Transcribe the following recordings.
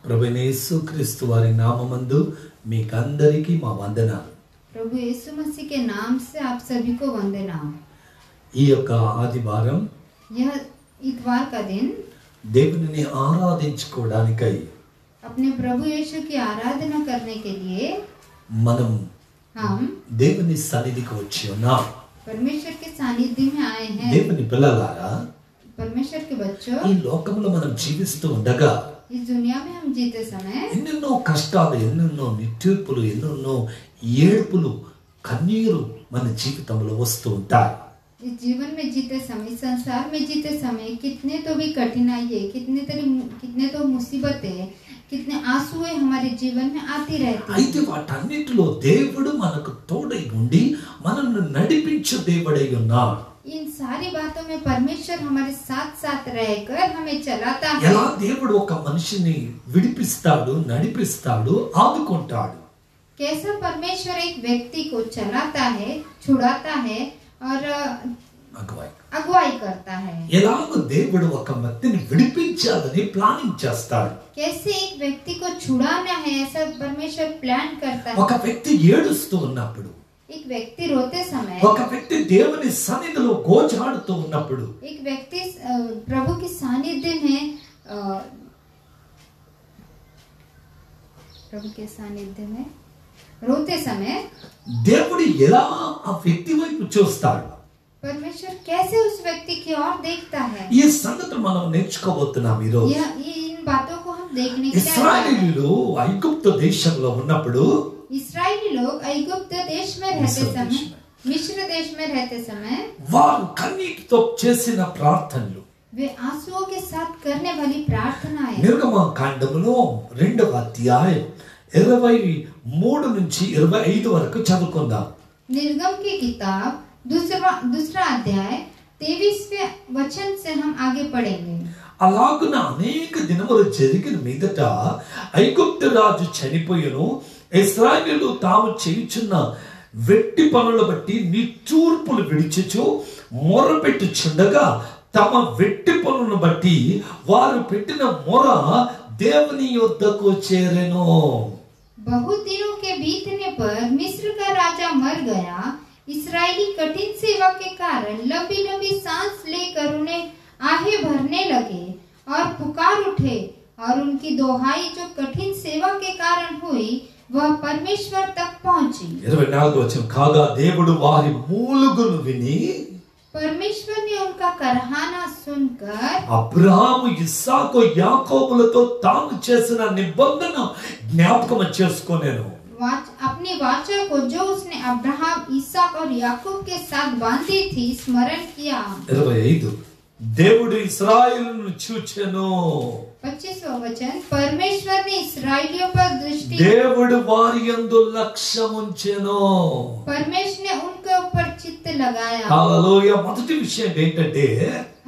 ప్రభువైన యేసుక్రీస్తు వారి నామమందు మీకందరికీ మా వందనాలు. प्रभु यीशु मसीह के नाम से आप सभी को वंदना। ఈ యొక్క ఆదివారం यह इतवार का दिन దేవునిని ఆరాధించుకోవడానికై अपने प्रभु यीशु की आराधना करने के लिए మనం हम దేవుని సన్నిధికి వచ్చి ఉన్నాం. परमेश्वर के सानिध्य में आए हैं। దేవుని పిల్లలారా, परमेश्वर के बच्चों, ఈ లోకంలో మనం జీవిస్తూ ఉండగా इस दुनिया में हम जीते समय ఎన్నెన్నో కష్టాలు, ఎన్నెన్నో నిట్టూర్పులు, ఎన్నెన్నో ఏడుపులు, కన్నీరు మన జీవితంలో వస్తూ ఉంటాయి. इस जीवन में जीते समय, संसार में जीते समय कितने तो भी कठिनाई है, कितने तो मुसीबतें, कितने आंसू हमारे जीवन में आती रहती है। అయితే వాటన్నిటిలో దేవుడు మనకు తోడై ఉండి మనల్ని నడిపించే దేవుడై ఉన్నాడు. इन सारी बातों में परमेश्वर हमारे साथ साथ रहकर हमें चलाता है। ఎలా దేవుడు ఒక మనిషిని విడిపిస్తాడు, నడిపిస్తాడు, ఆదుకుంటాడు. कैसा परमेश्वर एक व्यक्ति को चलाता है, छुड़ाता है और अगुवाई करता है। ఎలాగ దేవుడు ఒక వ్యక్తిని విడిపించాలని ప్లానింగ్ చేస్తాడు. कैसे एक व्यक्ति को छुड़ाना है ऐसा परमेश्वर प्लान करता है। ఒక వ్యక్తి ఏడుస్తూ ఉన్నప్పుడు, एक व्यक्ति रोते समय, ఒక వ్యక్ति దేవుని సన్నిధిలో గోజాడుతూ ఉన్నప్పుడు, एक व्यक्ति प्रभु की सानिध्य में प्रभु के सानिध्य में रोते समय దేవుడు ఎలా ఆ వ్యక్తి వైపు చూస్తాడు, परमेश्वर कैसे उस व्यक्ति की ओर देखता है। ఈ సంగతి మనం నేర్చుకోబోతున్నాం ఈ రోజు. इन बातों को हम देखने के लिए ఇశ్రాయేలీయులు ఐగుప్తు దేశంలో ఉన్నప్పుడు, इस्राएली लोग ऐगुप्त देश में रहते समय, मिस्र देश में रहते समय వారు కన్నీటితో చేసిన ప్రార్థనలు, वे आंसुओं के साथ करने वाली प्रार्थनाएं నిర్గమకాండములో 2వ అధ్యాయం 23 నుంచి 25 వరకు చదువుకుందాం. निर्गम की किताब दूसरा अध्याय 23वें वचन से हम आगे पढ़ेंगे। అలాగున అనేక దినములు జరిగిన మీదట ఐగుప్తు రాజు చనిపోయెను. ఇశ్రాయేలీయులు తాము చేయుచున్న వెట్టి పనులు బట్టి నిట్టూర్పులు విడిచుచు మొరపెట్టుచుండగా తమ వెట్టి పనులను బట్టి వారు పెట్టిన మొర దేవుని యొద్దకు చేరెను. बहुत दिनों के बीतने पर मिस्र का राजा मर गया। इस्राएली कठिन सेवा के कारण लंबी लंबी सांस लेकर उन्हें आहें भरने लगे और पुकार उठे, और उनकी दोहाई जो कठिन सेवा के कारण हुई वह परमेश्वर तक पहुंची। 24వ వచనం, కాగా దేవుడు వారి మూలుగును విని परमेश्वर ने उनका करहाना सुनकर అబ్రహాము, ఇస్సాకు, యాకోబులతో తాను చేసిన నిబంధన జ్ఞాపకం చేసుకొనెను. अपनी वाचा को जो उसने अब्राहम, इसहाक और याकूब के साथ बांधी थी स्मरण किया। 25 దేవుడు ఇశ్రాయేలును చూచెను. 25वां वचन, परमेश्वर ने इस्राएलियों पर दृष्टि, దేవుడు వారి యందు లక్ష్యముంచెను. परमेश्वर ने उनके ऊपर चित्त लगाया। హల్లెలూయా. మొదటి విషయం ఏంటంటే,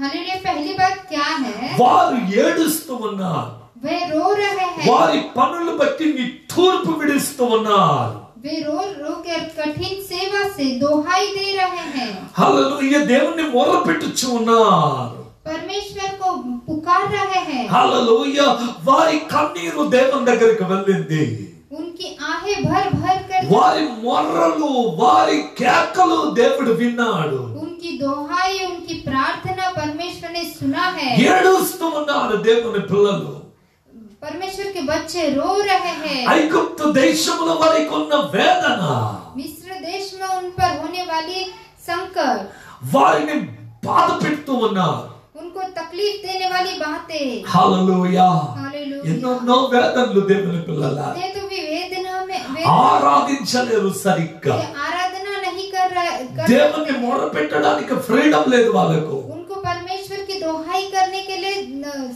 हालेलुया। पहली बात क्या है? వారు ఏడుస్తూ ఉన్నారు. वे रो रहे हैं। వారి పనులు బట్టి నిట్టూర్పు విడుస్తూ ఉన్నారు. वे रो रो कर कठिन सेवा से दोहाई दे रहे हैं। హల్లెలూయా. దేవుణ్ణి మొరపెట్టుచు ఉన్నారు. परमेश्वर को पुकार रहे हैं। హల్లెలూయా. వారి కన్నీరు దేవుని దగ్గరికి వెళ్ళింది. उनकी आहें भर भर कर, వారి మొర్రలు, వారి కేకలు దేవుడు విన్నాడు. उनकी दोहाई, उनकी प्रार्थना परमेश्वर ने सुना है। ఏడుస్తూ ఉన్నారు దేవుని పిల్లలు. परमेश्वर के बच्चे रो रहे हैं। ఐగుప్తు దేశంలో వారికి ఉన్న వేదన, मिस्र देश में उन पर होने वाली संकट, వారిని బాధ పెడుతూ ఉన్నారు. उनको तकलीफ देने वाली बातें। హల్లెలూయా. हालेलुया। ఎన్నో వేదనలు దేవుని పిల్లలా. ये तो भी वेदना में ఆరాధించలేరు సరిగ్గా. ये आराधना नहीं कर रहे, దేవుని మొరపెట్టడానికి ఫ్రీడమ్ లేదు వాళ్ళకు. उनको परमेश्वर की दोहाई करने के लिए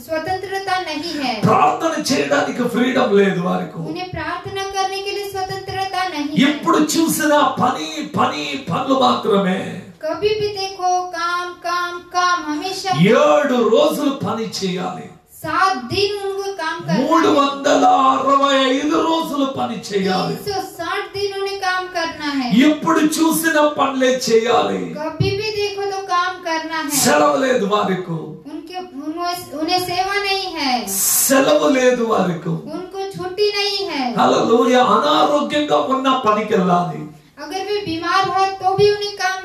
स्वतंत्रता नहीं है। ప్రార్థన చేయడానికి ఫ్రీడమ్ లేదు వారికి. उन्हें प्रार्थना करने के लिए स्वतंत्रता नहीं है। ఎప్పుడు చూసినా పని పని పనులు మాత్రమే. कभी भी देखो काम काम काम, हमेशा 7 రోజులు పని చేయాలి. 7 दिन उनको काम करना है। 365 రోజులు పని చేయాలి. 360 दिन उन्हें काम करना है। ఎప్పుడు చూసినా పనులే చేయాలి. कभी भी देखो तो काम करना है। సెలవు లేదు వారికి. उनके उन्हें सेवा नहीं है, సెలవు లేదు వారికి. उनको छुट्टी नहीं है। హల్లెలూయా. అనారోగ్యంగా ఉన్న పనికి వెళ్ళాలి. अगर वे बीमार है तो भी उन्हें काम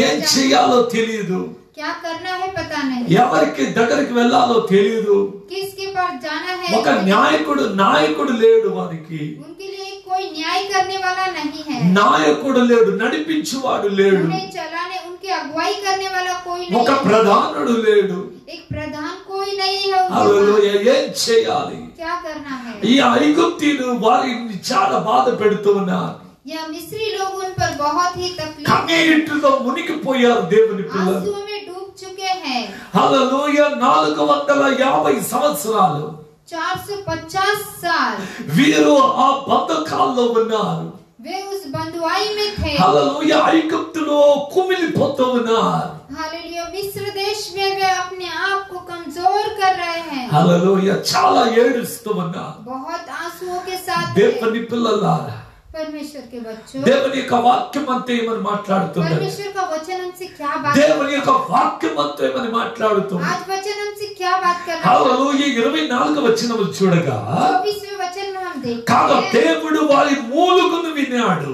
ఏం చేయాలో తెలియదు. क्या करना है पता नहीं, ఎవరికి దగ్గరికి వెళ్ళాలో తెలియదు. किसके पास जाना है। ఒక నాయకుడు లేడు వారికి. उनके लिए कोई न्याय करने वाला नहीं है, నాయకుడు లేడు, నడిపించువాడు లేడు, उन्हें चलाने उनकी अगुवाई करने वाला कोई ఒక नहीं है, ప్రధానుడు లేడు. एक प्रधान कोई नहीं है उनके హల్లెలూయా. पास। ఏం చేయాలి? क्या करना है। ఈ ఐగుప్తీయులు వారిని చాలా బాధ పెడుతూ ఉన్నారు. यह मिस्री लोग उन पर बहुत ही तकलीफ, కన్నీటిలో మునిగిపోయారు దేవుని పిల్లలు. आंसुओं में डूब चुके हैं। హల్లెలూయా. 450 సంవత్సరాలు 450 साल వీరు ఆ బంధకాల్లో ఉన్నారు. वे उस बंधुआई में थे। హల్లెలూయా. ఐగుప్తులో కుమిలిపోతూ ఉన్నారు. हालेलुया। मिस्र देश में वे अपने आप को कमजोर कर रहे हैं, హల్లెలూయా. చాలా ఏడుస్తూ ఉన్నారు. बहुत आंसुओं के साथ थे। దేవుని పిల్లలారా, परमेश्वर के बच्चों, దేవుని యొక్క వాక్యం అంతా ఏమని మాట్లాడుతుంది? परमेश्वर का वचन हमसे क्या बात, దేవుని యొక్క వాక్యం అంతా ఏమని మాట్లాడుతుంది? आज वचन हमसे क्या बात कर रहा है। హల్లెలూయా. 24వ వచనము చూడగా, 24वें वचन में हम देखते కాగా हैं దేవుడు వారి మూలుగును విన్నాడు.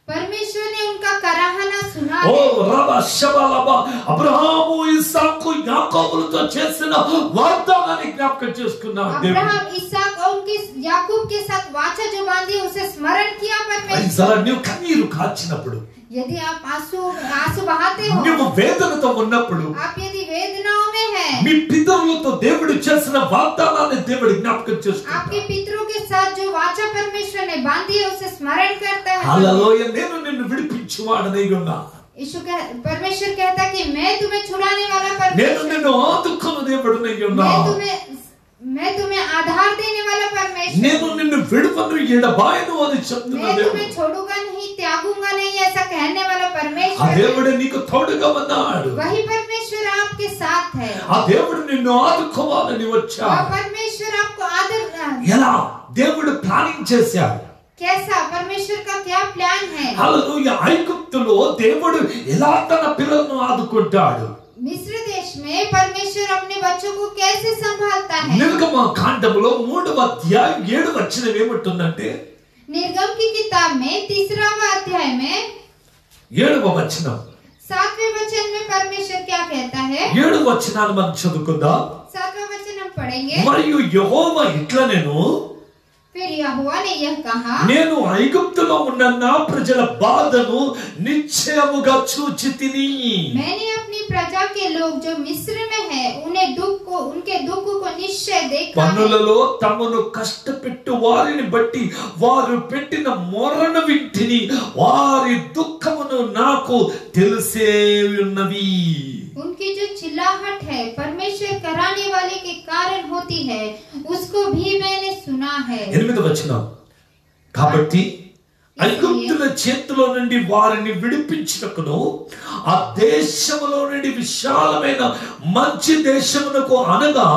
परमेश्वर ने उनका कराहना सुना। ఓ రబా షబలబా. అబ్రహాము ఇస్సాకు యాకోబులతో చేసిన వాగ్దానాన్ని జ్ఞాపకం చేసుకున్నాడు దేవుడు. अब्राहम इसहाक और उनके याकूब के साथ वाचा जो बांधी उसे स्मरण किया परमेश्वर। సరే, నువ్వు కన్నీరు కాచినప్పుడు, यदि आप आंसू बहाते हो, నువ్వు వేదనతో ఉన్నప్పుడు, आप यदि वेदनाओं में है, మీ పితరులతో దేవుడు చేసిన వాగ్దానాన్ని దేవుడు జ్ఞాపకం చేసుకుంటాడు. आपके पितरों के साथ जो वाचा परमेश्वर ने बांधी है उसे स्मरण करता है। హల్లెలూయా. నేను నిన్ను విడిపించువాడనై ఉన్నా. परमेश्वर कहता कि मैं तुम्हें छुड़ाने वाला నేను परमेश्वर, నిన్ను ఆదుకున్న దేవుడనై ఉన్నా. मैं तुम्हें आधार देने वाला परमेश्वर, నేను నిన్ను విడువను ఎడబాయను అని చెప్తున్న मैं దేవుడు. तुम्हें छोड़ूंगा नहीं त्यागूंगा नहीं ऐसा कहने वाला ఆ परमेश्वर, దేవుడు నీకు తోడుగా ఉన్నాడు. वही परमेश्वर आपके साथ है। ఆ దేవుడు నిన్ను ఆదుకోవాలని वह వచ్చాడు. परमेश्वर आपको आदर, ఎలా దేవుడు ప్లానింగ్ చేశాడు? कैसा परमेश्वर का क्या प्लान है। హల్లెలూయా. ఐగుప్తులో దేవుడు ఎలా తన పిల్లలను ఆదుకుంటాడు? मिस्र देश में परमेश्वर अपने बच्चों को कैसे संभालता है। నిర్గమ కాండములో 3వ అధ్యాయం 7వ వచనం ఏమంటుందంటే, निर्गम की किताब में 3वां अध्याय में 7వ వచనం, 7वें वचन में परमेश्वर क्या कहता है। 7వ వచనాన్ని మనం చదువుకుందాం. 7वां वचन हम पढ़ेंगे। మరియు యెహోవా ఇట్లనెను, फिर यहोवा ने यह कहा, నేను ఐగుప్తులో ఉన్న నా ప్రజల బాధను నిశ్చయముగా చూచితిని. मैंने अपनी प्रजा के लोग जो मिस्र में है उनके दुख को निश्चय देखा है। పన్నులలో తమను కష్టపెట్టు వారిని బట్టి వారు పెట్టిన మొరను వింటిని, వారి దుఃఖమును నాకు తెలిసే ఉన్నది. उनकी जो चिल्लाहट है परमेश्वर कराने वाले के कारण होती है, उसको भी मैंने सुना है। 8వ వచనం, కాబట్టి ఐగుప్తుల చేతిలో నుండి వారిని విడిపించుటకును ఆ దేశములో నుండి విశాలమైన మంచి దేశమునకు, అనగా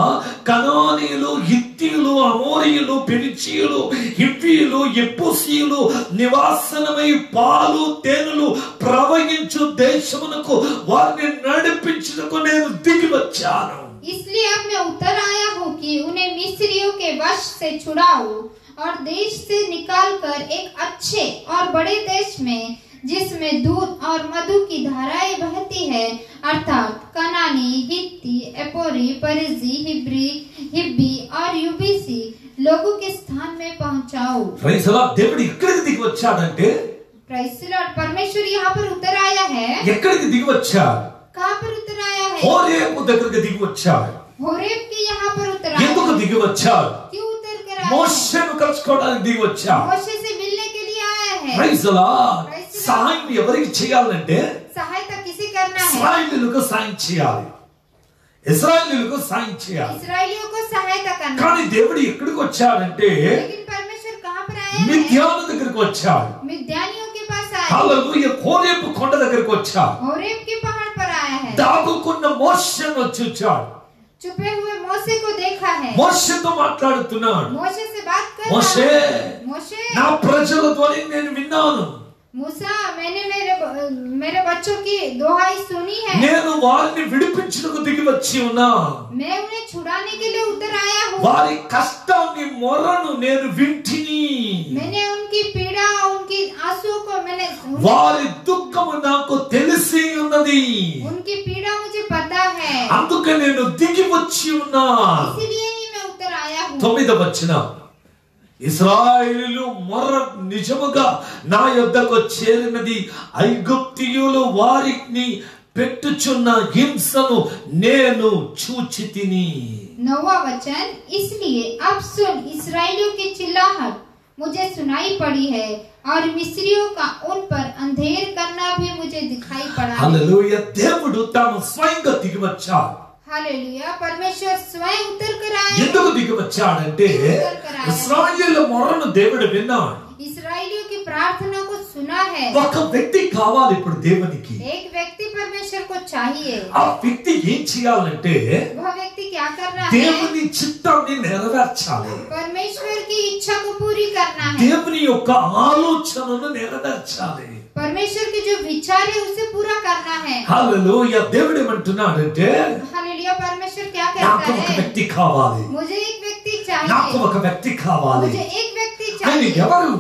కనానీయులు, హిత్తీయులు, అమోరీయులు, పెరిచీయులు, హివ్వీయులు, యెబూసీయులు నివాసనమై పాలు తేనెలు ప్రవహించు దేశమునకు వారిని నడిపించుటకు నేను దిగి వచ్చాను. इसलिए अब मैं उतर आया हूँ कि उन्हें मिस्रियों के वश से छुड़ाऊं और देश से निकालकर एक अच्छे और बड़े देश में, जिसमें दूध और मधु की धाराएं बहती है, अर्थात कनानी, हित्ती, एपोरी, परिजी, हिब्बी और यूबीसी लोगों के स्थान में पहुंचाऊं। Praise the Lord. దేవుడు ఇక్కడికి దిగి వచ్చాడంటే, प्राइज द लॉर्ड, परमेश्वर यहाँ पर उतर आया है। ఎక్కడికి దిగి వచ్చాడు? कहाँ पर उतर आया है। హోరేబు దగ్గరికి దిగి వచ్చాడు. होरेब के यहाँ पर उतर आया। ఎందుకు దిగి వచ్చాడు? क्यों उतर कर आया? మోషేను కలుసుకోవడానికి దిగి వచ్చాడు. मोशे से मिलने के लिए आया है। Praise the Lord. సహాయం ఎవరికి చేయాలంటే, सहायता किसे करना है। ఇశ్రాయేలీయులకు సాయం చేయాలి. ఇశ్రాయేలీయులకు సాయం చేయాలి. इस्राएलियों को सहायता करना। కానీ దేవుడు ఎక్కడికి వచ్చాడంటే, लेकिन परमेश्वर कहाँ पर आया है। మిద్యాను దగ్గరికి వచ్చాడు. मिद्यानियों के पास आया है। హల్లెలూయా. హోరేబు కొండ దగ్గరికి వచ్చాడు. होरेब के पहाड़ पर आया है। దాగుకున్న మోషేను చూచాడు. छुपे हुए मोशे को देखा है। మోషేతో మాట్లాడుతున్నాడు. मोशे से बात कर మోషే, रहा है। मोशे, నా ప్రజల ధ్వని నేను విన్నాను. मूसा मैंने मेरे बच्चों की दुहाई सुनी है। నేను వారిని విడిపించుటకు దిగి వచ్చి ఉన్నా. मैं उन्हें छुड़ाने के लिए उतर आया हूँ। వారి కష్టాన్ని మొరను నేను వింటిని. मैंने उनकी पीड़ा उनकी आंसुओं को मैंने వారి దుఃఖము నాకు తెలిసి ఉన్నది. उनकी पीड़ा मुझे पता है, అందుకే నేను దిగి వచ్చి ఉన్నా. इसीलिए ही मैं उतर आया हूँ। 9వ వచనం, ఇశ్రాయేలీయులు మొర్ర నిజముగా నా యొద్దకు చేరినది, ఐగుప్తీయులు వారిని పెట్టుచున్న హింసను నేను చూచితిని. 9वां वचन, इसलिए अब सुन, इस्राएलियों की चिल्लाहट मुझे सुनाई पड़ी है और मिस्रियों का उन पर अंधेर करना भी मुझे दिखाई पड़ा है। హల్లెలూయా. దేవుడు తాను స్వయంగా దిగి వచ్చాడు. हालेलुया, परमेश्वर स्वयं उतर कर आया। ఎందుకు దిగి వచ్చాడంటే ఇశ్రాయేలు మొరను దేవుడు విన్నాడు. इस्राएलियों की प्रार्थना को सुना है। ఒక వ్యక్తి కావాలి ఇప్పుడు దేవునికి. एक व्यक्ति परमेश्वर को चाहिए। ఆ వ్యక్తి ఏం చేయాలంటే वह व्यक्ति क्या करना है? దేవుని చిత్తాన్ని నెరవేర్చాలి. परमेश्वर की इच्छा को पूरी करना है। దేవుని యొక్క ఆలోచనను నెరవేర్చాలి. परमेश्वर के जो विचार है उसे पूरा करना है। హల్లెలూయా. దేవుడు ఏమంటున్నాడంటే हालेलुया, परमेश्वर क्या నాకు कहता ఒక है? వ్యక్తి కావాలి, मुझे एक व्यक्ति నాకు चाहिए, ఒక వ్యక్తి కావాలి. मुझे एक व्यक्ति ఆయన चाहिए। ఎవరు?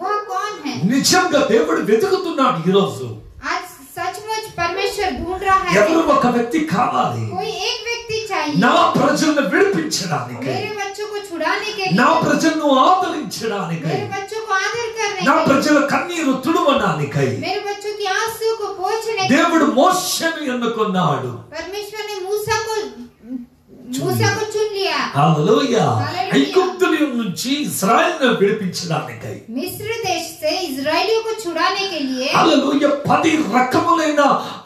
वह कौन है? నిజంగా దేవుడు వెతుకుతున్నాడు ఈ రోజు. आज सचमुच परमेश्वर ढूंढ रहा है। ఎవరు ఒక వ్యక్తి కావాలి कोई एक व्यक्ति चाहिए నా ప్రజలను విడిపించడానికి, मेरे बच्चों को छुड़ाने के నా लिए, ప్రజలను ఆదరించడానికి, मेरे बच्चों को आदर करने నా के लिए, ప్రజల కన్నీరు తుడవడానికై मेरे बच्चों की आंसू को पोंछने के దేవుడు మోషేను ఎన్నుకున్నాడు. लिए परमेश्वर ने मूसा को चुन लिया। హల్లెలూయా. హల్లెలూయా. ఐగుప్తుల నుంచి ఇశ్రాయేలును విడిపించడానికై, मिस्र देश से इजरायलियों को छुड़ाने के लिए హల్లెలూయా, 10 రకములైన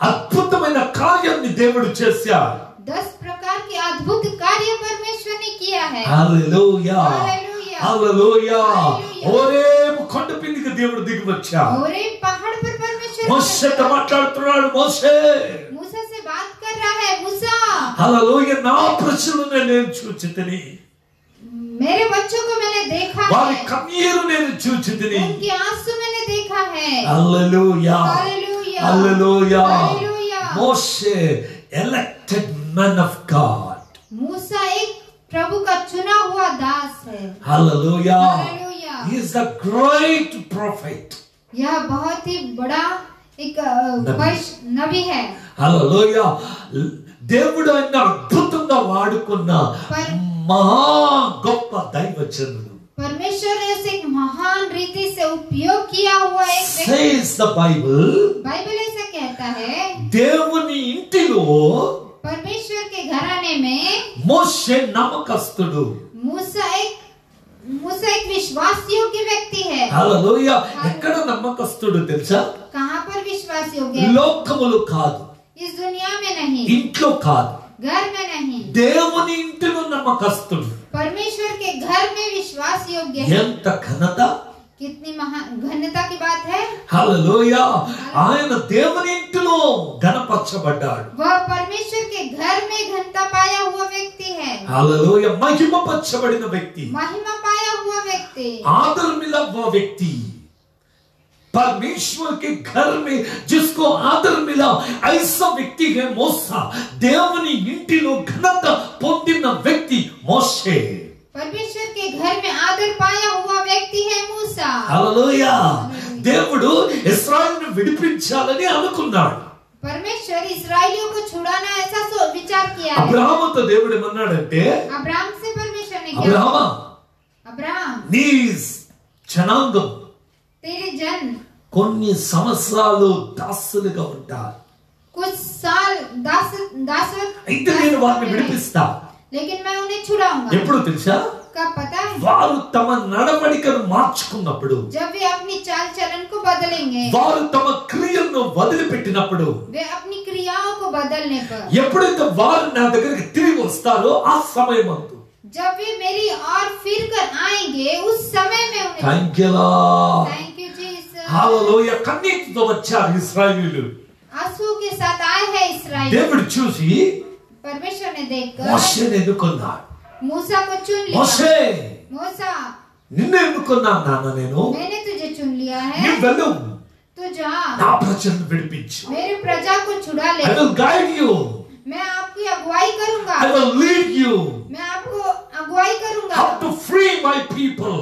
అద్భుతమైన కార్యాన్ని దేవుడు చేశాడు. 10 प्रकार के अद्भुत कार्य परमेश्वर ने किया है। హల్లెలూయా. హల్లెలూయా. హల్లెలూయా. హల్లెలూయా. హోరేబు కొండ మీదకి దేవుడు దిగి వచ్చాడు. होरेब पहाड़ पर परमेश्वर మోషేతో మాట్లాడుతున్నాడు. మోషే, मूसा से बात कर रहा है। मूसा, హల్లెలూయా, నా ప్రజలను నేను చూచితిని, मेरे बच्चों को मैंने देखा వారి है, కన్నీరు నేను చూచితిని. उनकी आंसू मैंने देखा है। హల్లెలూయా. Hallelujah, hallelujah. Hallelujah. Moshe elected man of God. मूसा एक प्रभु का चुना हुआ दास है। Hallelujah. Hallelujah. He is a great prophet. यह बहुत ही बड़ा एक नबी है। Hallelujah. దేవుడు ఆయన అద్భుతంగా వాడుకున్న మహా గొప్ప దైవజనుడు. परमेश्वर ने उसे एक महान रीति से उपयोग किया हुआ एक व्यक्ति। Says the Bible. बाइबल ऐसा कहता है, దేవుని ఇంటిలో परमेश्वर के घराने में మోషే నమ్మకస్తుడు. मूसा एक विश्वास योग्य व्यक्ति है। హల్లెలూయా. ఎక్కడ నమ్మకస్తుడు తెలుసా? कहाँ पर विश्वास योग्य? లోకములో కాదు, इस दुनिया में नहीं, ఇంట్లో కాదు, घर में नहीं, దేవుని ఇంటిలో నమ్మకస్తుడు. परमेश्वर के घर में विश्वास योग्य है। ఎంత ఘనత! कितनी महान घनता की बात है। హల్లెలూయా. ఆయన దేవుని ఇంటిలో ఘనపరచబడ్డాడు. वह परमेश्वर के घर में घनता पाया हुआ व्यक्ति है। హల్లెలూయా. మహిమపరచబడిన వ్యక్తి, महिमा पाया हुआ व्यक्ति, आदर मिला हुआ व्यक्ति, परमेश्वर के घर में जिसको आदर मिला ऐसा व्यक्ति है मूसा. దేవుని ఇంటిలో ఘనత పొందిన వ్యక్తి మోషే. परमेश्वर के घर में आदर पाया हुआ व्यक्ति है मूसा। హల్లెలూయా. దేవుడు ఇశ్రాయేలును విడిపించాలని అనుకున్నాడు. परमेश्वर इस्राएलियों को छुड़ाना ऐसा विचार किया है। అబ్రహాముతో దేవుడు ఏమన్నాడంటే, अब्राहम से परमेश्वर ने क्या? అబ్రహామా, अब्राहम, నీ జనాంగం तेरे जन కొన్ని సంవత్సరాలు దాసులుగా ఉంటారు, कुछ साल दासत्व, అయితే నేను వారిని విడిపిస్తా. लेकिन मैं उन्हें छुड़ाऊंगा। ఎప్పుడు తెలుసా? कब पता है? వారు తమ నడవడికను మార్చుకున్నప్పుడు, जब वे अपनी चाल चलन को बदलेंगे, వారు తమ క్రియలను వదిలిపెట్టినప్పుడు, वे अपनी क्रियाओं को बदलने पर, ఎప్పుడైతే వారు నా దగ్గరికి తిరిగి వస్తారో ఆ సమయమందు जब वे मेरी और फिर कर आएंगे उस समय में उन्हें thank you Lord. Thank you Jesus. Hallelujah. కన్నీటితో వచ్చారు ఇశ్రాయేలీయులు. आंसू के साथ आए हैं इस्राएल। దేవుడు చూసి परमेश्वर ने देखकर మోషేని ఎన్నుకున్నాడు. मूसा को चुन लिया। మోషే, मूसा, నిన్ను ఎన్నుకున్నాను నాన్న, నేను मैंने तुझे चुन लिया है। నువ్వు వెళ్ళు, तो जा నా ప్రజలను విడిపించు. मेरे प्रजा को छुड़ा ले. I will guide you. मैं आपकी अगुवाई करूंगा. I will lead you. मैं आपको अगुवाई करूंगा. How to free my people.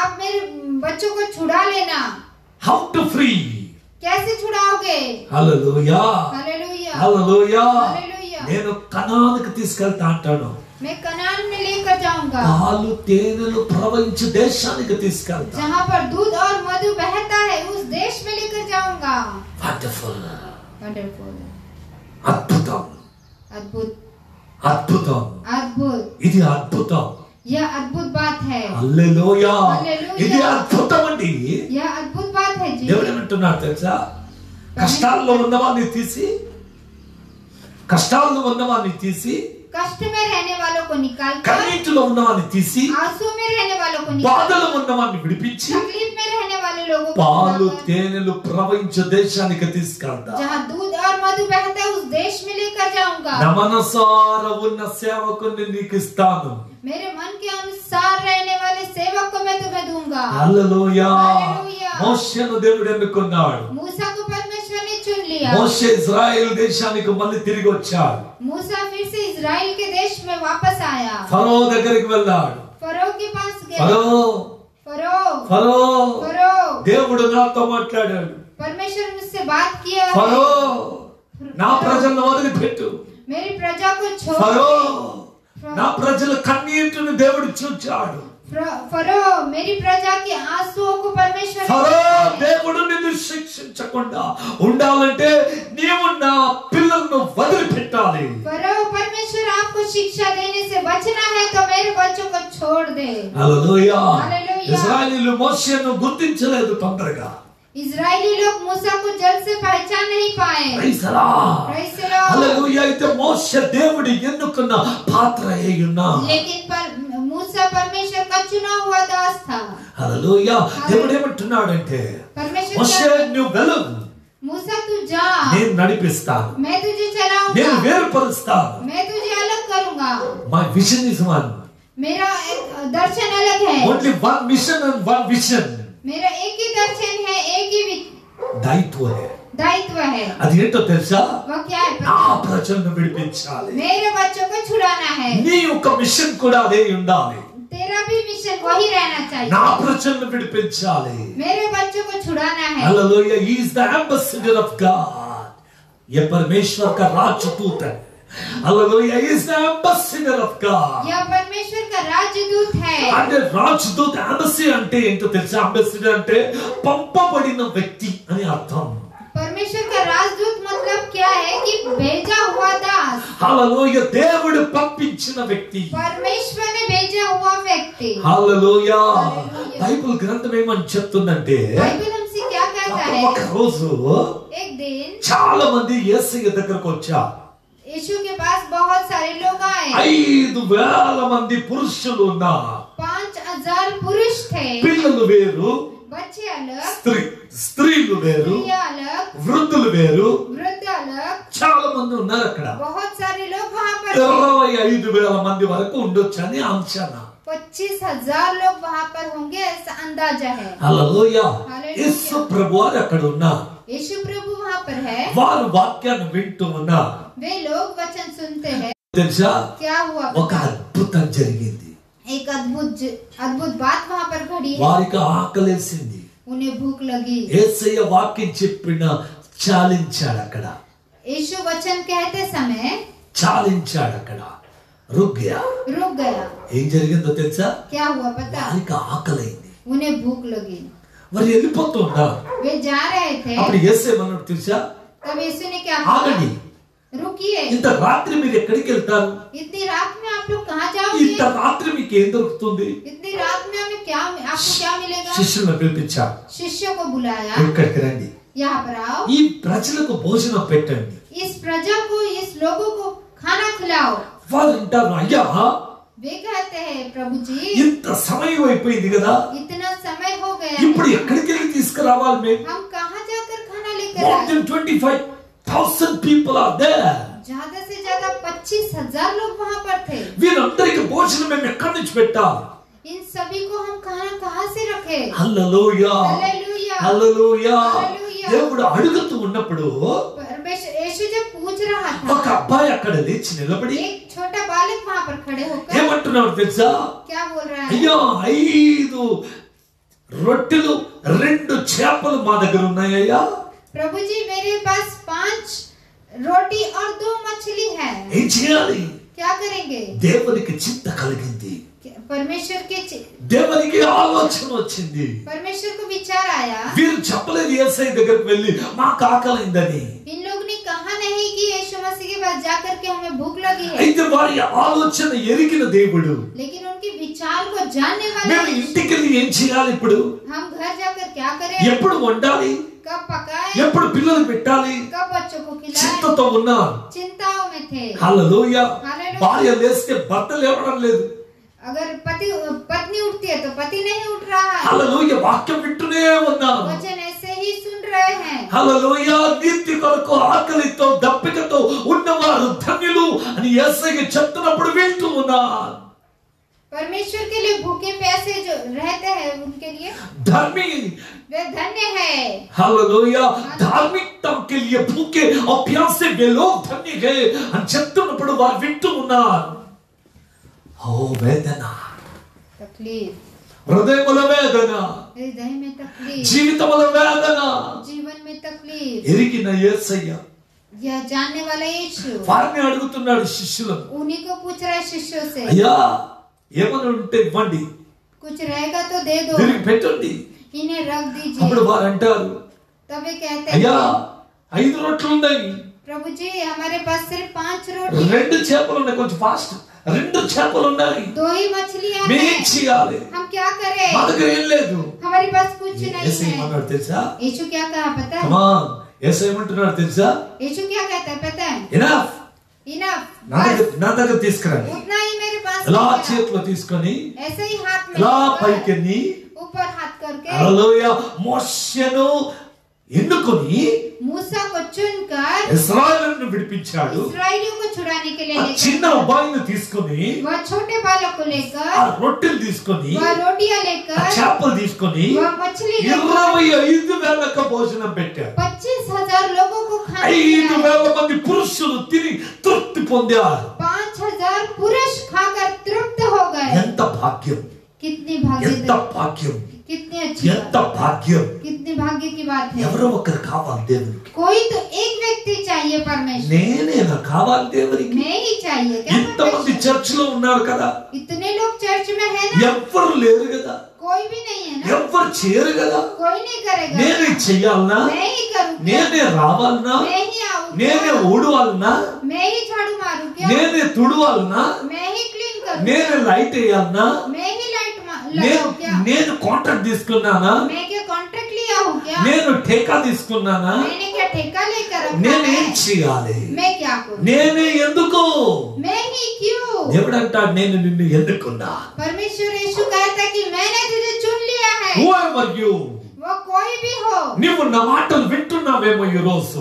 आप मेरे बच्चों को छुड़ा लेना. How to free. कैसे छुड़ाओगे? Hallelujah. हालेलुया. Hallelujah. हालेलुया. నేను కనానుకు తీసుకెళ్తా అంటాను. मैं कनान में लेकर जाऊंगा. పాలు తేనెలు ప్రవహించే దేశానికి తీసుకెళ్తా. जहाँ पर दूध और मधु बहता है उस देश में लेकर जाऊंगा. Wonderful. Wonderful. అద్భుతం. अद्भुत. అద్భుతం. अद्भुत. ఇది అద్భుతం. यह अद्भुत बात है. హల్లెలూయా. హల్లెలూయా. ఇది అద్భుతం అండి. यह अद्भुत बात है जी. దేవుడు ఏమంటున్నాడు తెలుసా? కష్టాల్లో ఉన్నవాన్ని తీసి कष्ट में रहने वालों को निकालकर కన్నీటిలో ఉన్నవాన్ని తీసి आंसू में रहने वालों को బాధలో निकालकर ఉన్నవాన్ని విడిపించి तकलीफ में रहने वाले लोगों को పాలు निकालकर తేనెలు ప్రవహించే దేశానికి తీసుకెళ్తా. जहाँ दूध और मधु बहता है उस देश में लेकर जाऊंगा. నా మనసారా ఉన్న సేవకుని నీకు ఇస్తాను. मेरे मन के अनुसार रहने वाले सेवक को मैं तुम्हें दूंगा. హల్లెలూయా. హల్లెలూయా. మోషేను దేవుడు ఎన్నుకున్నాడు. मूसा को परमेश्वर ने चुन लिया. మోషే ఇజ్రాయెల్ దేశానికి మళ్ళీ తిరిగి వచ్చాడు. मूसा फिर से इजराइल के देश में वापस आया. ఫరో దగ్గరికి వెళ్ళాడు. फरो के पास गया. ఫరో फरो దేవుడు నాతో మాట్లాడాడు. परमेश्वर मुझसे बात किया. ఫరో నా ప్రజలను వదిలిపెట్టు. मेरी प्रजा को छोड़. ఫరో నా ప్రజల కన్నీటిని దేవుడు చూచాడు. फरो मेरी प्रजा के आंसुओं को परमेश्वर ఫరో దేవుడు నిన్ను శిక్షించకుండా ఉండాలంటే నీవు నా పిల్లలను వదిలిపెట్టాలి. फरो परमेश्वर आपको शिक्षा देने से बचना है तो मेरे बच्चों को छोड़ दे. హల్లెలూయా. హల్లెలూయా. ఇశ్రాయేలీయులు మోషేను గుర్తించలేదు తొందరగా. इजरायली लोग मूसा को जल्द से पहचान नहीं पाए. Praise the Lord. Praise the Lord. Hallelujah. అయితే మోషే దేవుడు ఎన్నుకున్న పాత్ర అయ్యున్నా. लेकिन मूसा परमेश्वर का चुना हुआ दास था. హల్లెలూయా. దేవుడు ఏమంటున్నాడంటే परमेश्वर మోషే నువ్వు వెళ్ళు, मूसा तू जा, నేను నడిపిస్తాను, मैं तुझे चलाऊंगा, నేను వేరుపరుస్తాను. मैं तुझे अलग करूंगा. My vision is one. मेरा एक दर्शन अलग है. Only one mission and one vision. मेरा एक ही दर्शन है, एक ही दायित्व है. అది ఏంటో తెలుసా? वो क्या है నా पता? ప్రజలను విడిపించాలి. मेरे बच्चों को छुड़ाना है. నీ యొక్క మిషన్ కూడా అదే ఉండాలి. तेरा भी मिशन वही रहना चाहिए. నా ప్రజలను విడిపించాలి. मेरे बच्चों को छुड़ाना है. Hallelujah. He is the ambassador of God. ये परमेश्वर का राजदूत है. Hallelujah. He is the ambassador of God. यह परमेश्वर का राजदूत है. అంటే రాజదూత ఎంబసీ అంటే ఏంటో తెలుసా? అంబాసిడర్ అంటే పంపబడిన వ్యక్తి అని అర్థం. परमेश्वर का राजदूत मतलब क्या है कि भेजा हुआ दास. హల్లెలూయా. దేవుడు పంపించిన వ్యక్తి. परमेश्वर ने भेजा हुआ व्यक्ति. హల్లెలూయా. హల్లెలూయా. బైబిల్ గ్రంథం ఏమని చెప్తుందంటే बाइबल हमसे क्या कहता है? ఒక రోజు एक दिन చాలా మంది యేసయ్య దగ్గరకు వచ్చారు. यीशु के पास बहुत सारे लोग आए. 5,000 మంది పురుషులు ఉన్నారు. 5,000 पुरुष थे. పిల్లలు వేరు, बच्चे अलग, స్త్రీలు వేరు, स्त्रियां अलग, వృద్ధులు వేరు, वृद्ध अलग. చాలా మంది ఉన్నారు అక్కడ. बहुत सारे लोग वहाँ पर थे. 25,000 మంది వరకు ఉండొచ్చని అంచనా. 25,000 लोग वहाँ पर होंगे ऐसा अंदाजा है. హల్లెలూయా. హల్లెలూయా. యేసు ప్రభువారు అక్కడ ఉన్నారు. यीशु प्रभु वहाँ पर है. వారు వాక్యాన్ని వింటూ ఉన్నారు. वे लोग वचन सुनते हैं. తెలుసా? क्या हुआ ఒక पता? అద్భుతం జరిగింది. एक अद्भुत बात वहाँ पर घड़ी. వారికి ఆకలేసింది. उन्हें भूख लगी. యేసయ్య వాక్యం చెప్పిన చాలించాడు అక్కడ. यीशु वचन कहते समय చాలించాడు అక్కడ. रुक गया. ఏం జరిగిందో తెలుసా? क्या हुआ पता? వారికి ఆకలైంది. उन्हें भूख लगी. మరి వెళ్ళిపోతున్నారు. वे जा रहे थे. అప్పుడు యేసయ్య ఏమన్నాడు తెలుసా? तब यीशु ने क्या ఆగండి. रुकिए. ఇంత రాత్రి మీరు ఎక్కడికి వెళ్తారు? इतनी रात में आप लोग कहाँ जाओगे? ఇంత రాత్రి మీకు ఏం దొరుకుతుంది? इतनी रात में हमें क्या, आपको क्या मिलेगा? శిష్యులను పిలిపించాడు. शिष्यों को बुलाया. ఇక్కడికి రండి. यहाँ पर आओ. ఈ ప్రజలకు భోజనం పెట్టండి. इस प्रजा को, इस लोगों को खाना खिलाओ. వాళ్ళు అంటారు, అయ్యా वे कहते हैं प्रभु जी ఇంత సమయం అయిపోయింది కదా, इतना समय हो गया ఇప్పుడు है. ఎక్కడికి వెళ్ళి తీసుకురావాలి మేము? हम कहाँ जाकर खाना लेकर More आए? than 25,000 people are there. ज्यादा से ज्यादा 25,000 लोग वहाँ पर थे. వీరందరికి భోజనం మేము ఎక్కడి నుంచి పెట్టాలి? इन सभी को हम खाना कहाँ से रखे? హల్లెలూయా. हालेलुया. హల్లెలూయా. हालेलुया. किया। దేవుడు అడుగుతూ ఉన్నప్పుడు परमेश्वर यीशु जब पूछ रहा ఒక था, అబ్బాయి అక్కడ లేచి నిలబడి एक छोटा बालक वहाँ पर खड़े होकर ఏమంటున్నాడు తెలుసా? क्या बोल रहा है? అయ్యో 5 రొట్టెలు 2 చేపలు మా దగ్గర ఉన్నాయ్యా. प्रभु जी मेरे पास 5 रोटी और 2 मछली है, ఏం చేయాలి? क्या करेंगे? దేవునికి చింత కలిగింది. परमेश्वर के దేవునికి ఆలోచన వచ్చింది. परमेश्वर को विचार आया। వీరు చెప్పలేదు యేసయ్య దగ్గరికి వెళ్ళి మాకు ఆకలిందని. इन लोग ने कहा नहीं कि यीशु मसीह के पास जाकर के हमें भूख लगी है, అయితే వారి ఆలోచన ఎరిగిన దేవుడు लेकिन उनके विचार को जानने वाला మేము ఇంటికి వెళ్ళి ఏం చేయాలి ఇప్పుడు? हम घर जाकर क्या करें, ఎప్పుడు వండాలి, कब पकाएं, ఎప్పుడు పిల్లలకు పెట్టాలి कब बच्चों को खिलाएं, చింతతో ఉన్నారు. चिंताओं में थे। హల్లెలూయా. हालेलुया। భార్య లేస్తే భర్త లేవడం లేదు. अगर पत्नी उठती है तो पति नहीं उठ रहा है, హల్లెలూయా. వాక్యం వింటూనే ఉన్నారు. वचन ऐसे ही सुन रहे हैं। హల్లెలూయా. నీతి కొరకు ఆకలితో దప్పికతో ఉన్నవారు ధన్యులు అని యేసయ్య చెప్తున్నప్పుడు వింటూ ఉన్నారు. परमेश्वर के लिए भूखे प्यासे जो रहते हैं उनके लिए धर्मी वे धन्य है। हालेलुया. धार्मिकता के लिए भूखे और प्यासे वे लोग धन्य है అని చెప్తున్నప్పుడు వారు వింటూ ఉన్నారు. ఓ వేదన, तकलीफ, హృదయముల వేదన, हृदय में तकलीफ, జీవితముల వేదన जीवन में तकलीफ, ఎరిగిన యేసయ్య यह जानने वाला यीशु వారిని అడుగుతున్నాడు శిష్యులను. उन्हीं को पूछ रहा है शिष्यों से, అయ్యా ఏమని ఉంటే ఇవ్వండి, कुछ रहेगा तो दे दो, తిరిగి పెట్టండి. इन्हें रख दीजिए। అప్పుడు వారు అంటారు, तब वे कहते అయ్యా हैं 5 రొట్టెలు ఉన్నాయి, प्रभु जी हमारे पास सिर्फ 5 रोटी, 2 చేపలు ఉన్నాయి, కొంచెం ఫాస్ట్, 2 చేపలు ఉన్నాయి, 2 ही मछलियां మేం हैं, చేయాలి, हम क्या करें, మా దగ్గర ఏం లేదు. हमारे पास कुछ नहीं యేసయ్య है। ఏమన్నాడు తెలుసా? यीशु क्या कहा पता है? కమాన్. యేసయ్య ఏమంటున్నాడు తెలుసా? यीशु क्या कहता है पता है? ఎనఫ్, इनफ, నా దగ్గర తీసుకురండి. उतना ही मेरे पास ఇలా है। చేతిలో తీసుకొని ऐसे ही हाथ में ఇలా लेकर, పైకెన్ని ऊपर हाथ करके హల్లెలూయా మోషేను ఎన్నుకొని मूसा को चुनकर ఇశ్రాయేలును విడిపించాడు. इस्राएलियों को छुड़ाने के लिए ఆ लेकर చిన్న అబ్బాయిని తీసుకొని वह छोटे बालक को लेकर, ఆ రొట్టెలు తీసుకొని वह रोटियां ఆ लेकर, చేపలు తీసుకొని वह मछली लेकर 25,000 భోజనం పెట్టాడు. 25,000 लोगों को खाने 5,000 మంది పురుషులు తిని తృప్తి పొందారు. 5,000 पुरुष खाकर तृप्त हो गए। ఎంత భాగ్యం, कितनी ఎంత भाग्य, భాగ్యం, कितनी अच्छी ఎంత बात, భాగ్యం. कितनी भाग्य की बात है। ఎవరో ఒకరు కావాలి దేవునికి. कोई तो एक व्यक्ति चाहिए परमेश्वर, నేనేనా కావాలి దేవునికి? मैं ही चाहिए क्या ఇంతమంది परमेश्वर? చర్చ్ లో ఉన్నారు కదా, इतने लोग चर्च में है ना, ఎవ్వరు లేరు కదా, कोई भी नहीं है ना, ఎవ్వరు చేయరు కదా. कोई नहीं करेगा, నేనే చెయ్యాలనా, मैं ही करूँ, నేనే రావాలనా, मैं ही आऊँ, నేనే ఊడవాలనా, मैं ही झाड़ू मारूं क्या, నేనే తుడవాలనా, मैं ही क्लीन करूँ, నేనే లైట్ వేయాలనా, मैं ही लाइट लगाऊं क्या, నేను కాంట్రాక్ట్ తీసుకున్నానా, मैं क्या कॉन्ट्रैक्ट लिया हूँ क्या, నేను ठेका తీసుకున్నానా, मैंने क्या ठेका लेकर रखा నేనేం है, చేయాలి, मैं क्या करूँ, నేనే ఎందుకు? मैं ही क्यों? దేవుడు అంటాడు నేను నిన్ను ఎన్నుకున్నా. परमेश्वर यीशु कहता कि मैंने तुझे चुन लिया है। Who are you? वो कोई भी हो, నువ్వు నా మాటలు వింటున్నావేమో ఈ రోజు.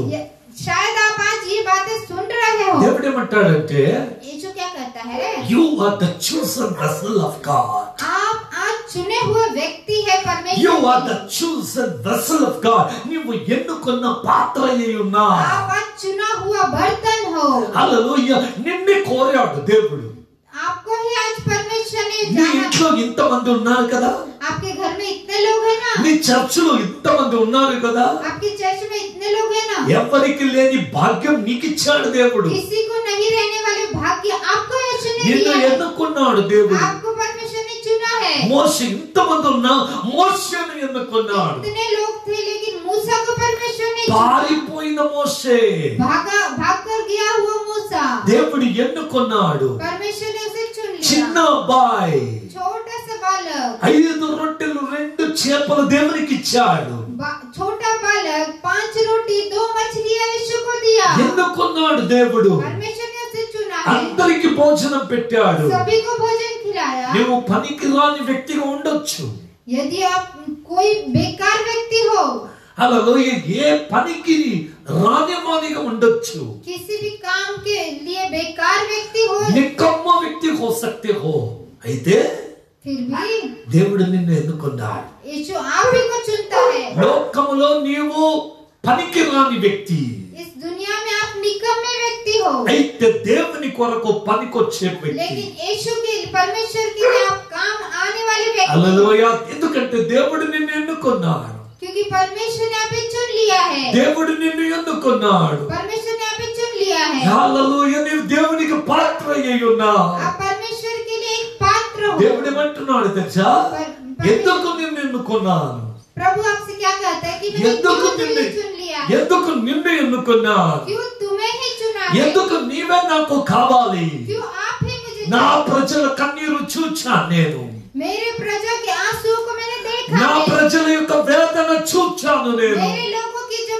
शायद आप आज ये बातें सुन रहे हो। దేవుడు ఏమంటాడంటే यीशु क्या कहता है? you are the chosen vessel of God. आप आज चुने हुए व्यक्ति है परमेश्वर। You are the chosen vessel of God. నీవు ఎన్నుకున్న పాత్ర అయి ఉన్నా. आप आज चुना हुआ बर्तन हो। హల్లెలూయా. నిన్నే కోరాడు దేవుడు. आपको ही आज परमेश्वर ने నీ जाना। ఇంట్లో ఇంతమంది ఉన్నారు కదా, आपके घर में इतने लोग हैं ना, నీ చర్చిలో ఇంతమంది ఉన్నారు కదా, आपके चर्च में इतने लोग हैं ना, ఎవరికి లేని భాగ్యం నీకు ఇచ్చాడు దేవుడు. किसी को नहीं रहने वाले भाग्य आपको यीशु ने నిన్ను दिया है। ఎన్నుకున్నాడు దేవుడు. आपको परमेश्वर ने चुना है। మోషే ఇంతమంది ఉన్నా మోషేను ఎన్నుకున్నాడు. इतने लोग थे लेकिन मूसा को परमेश्वर ने चुना। పారిపోయిన మోషే भाग कर गया हुआ मूसा, దేవుడు ఎన్నుకున్నాడు. परमेश्वर ने उसे चुन చిన్న लिया। అబ్బాయి छोटा सा बालक, 5 రొట్టెలు 2 చేపలు దేవునికి ఇచ్చాడు. छोटा बालक 5 रोटी 2 मछलियां यीशु को दिया। ఎన్నుకున్నాడు దేవుడు. परमेश्वर ने उसे चुना है, అందరికి భోజనం పెట్టాడు. सभी को भोजन खिलाया। నువ్వు పనికిరాని వ్యక్తిగా ఉండొచ్చు. यदि आप कोई बेकार व्यक्ति हो, హల్లెలూయా. ఏ పనికి రానివానిగా ఉండొచ్చు. किसी भी काम के लिए बेकार व्यक्ति हो, నికమ్మ వ్యక్తి హో సక్తే హో. అయితే फिर भी దేవుడు నిన్ను ఎన్నుకున్నాడు. यीशु आप ही को चुनता है। లోకములో నీవు పనికిరాని వ్యక్తి, इस दुनिया में आप निकम्मे व्यक्ति हो, అయితే దేవుని కొరకు పనికొచ్చే వ్యక్తి. लेकिन यीशु के परमेश्वर के लिए आप काम आने वाले व्यक्ति. హల్లెలూయా. ఎందుకంటే దేవుడు నిన్ను ఎన్నుకున్నాడు, क्योंकि परमेश्वर ने आपको चुन लिया है. దేవుడు నిన్ను ఎన్నుకున్నాడు. परमेश्वर ने आपको चुन लिया है. హల్లెలూయా. నీవు దేవునికి పాత్ర అయి ఉన్నావు. आप परमेश्वर के लिए एक पात्र हो. దేవుడు ఏమంటున్నాడు తెలుసా? ఎందుకు నిన్ను ఎన్నుకున్నాను, प्रभु आपसे क्या कहता है कि मैंने क्यों तुम्हें चुन लिया है? ఎందుకు నిన్ను ఎన్నుకున్నాను, क्यों तुम्हें ही चुना है? ఎందుకు నీవే నాకు కావాలి. क्यों आप ही मुझे నా चाहिए? ప్రజల కన్నీరు చూచాను నేను, मेरे प्रजा के आंसुओं को मैंने देखा నా है. ప్రజల యొక్క వేదన చూచాను నేను, मेरे लोगों की जो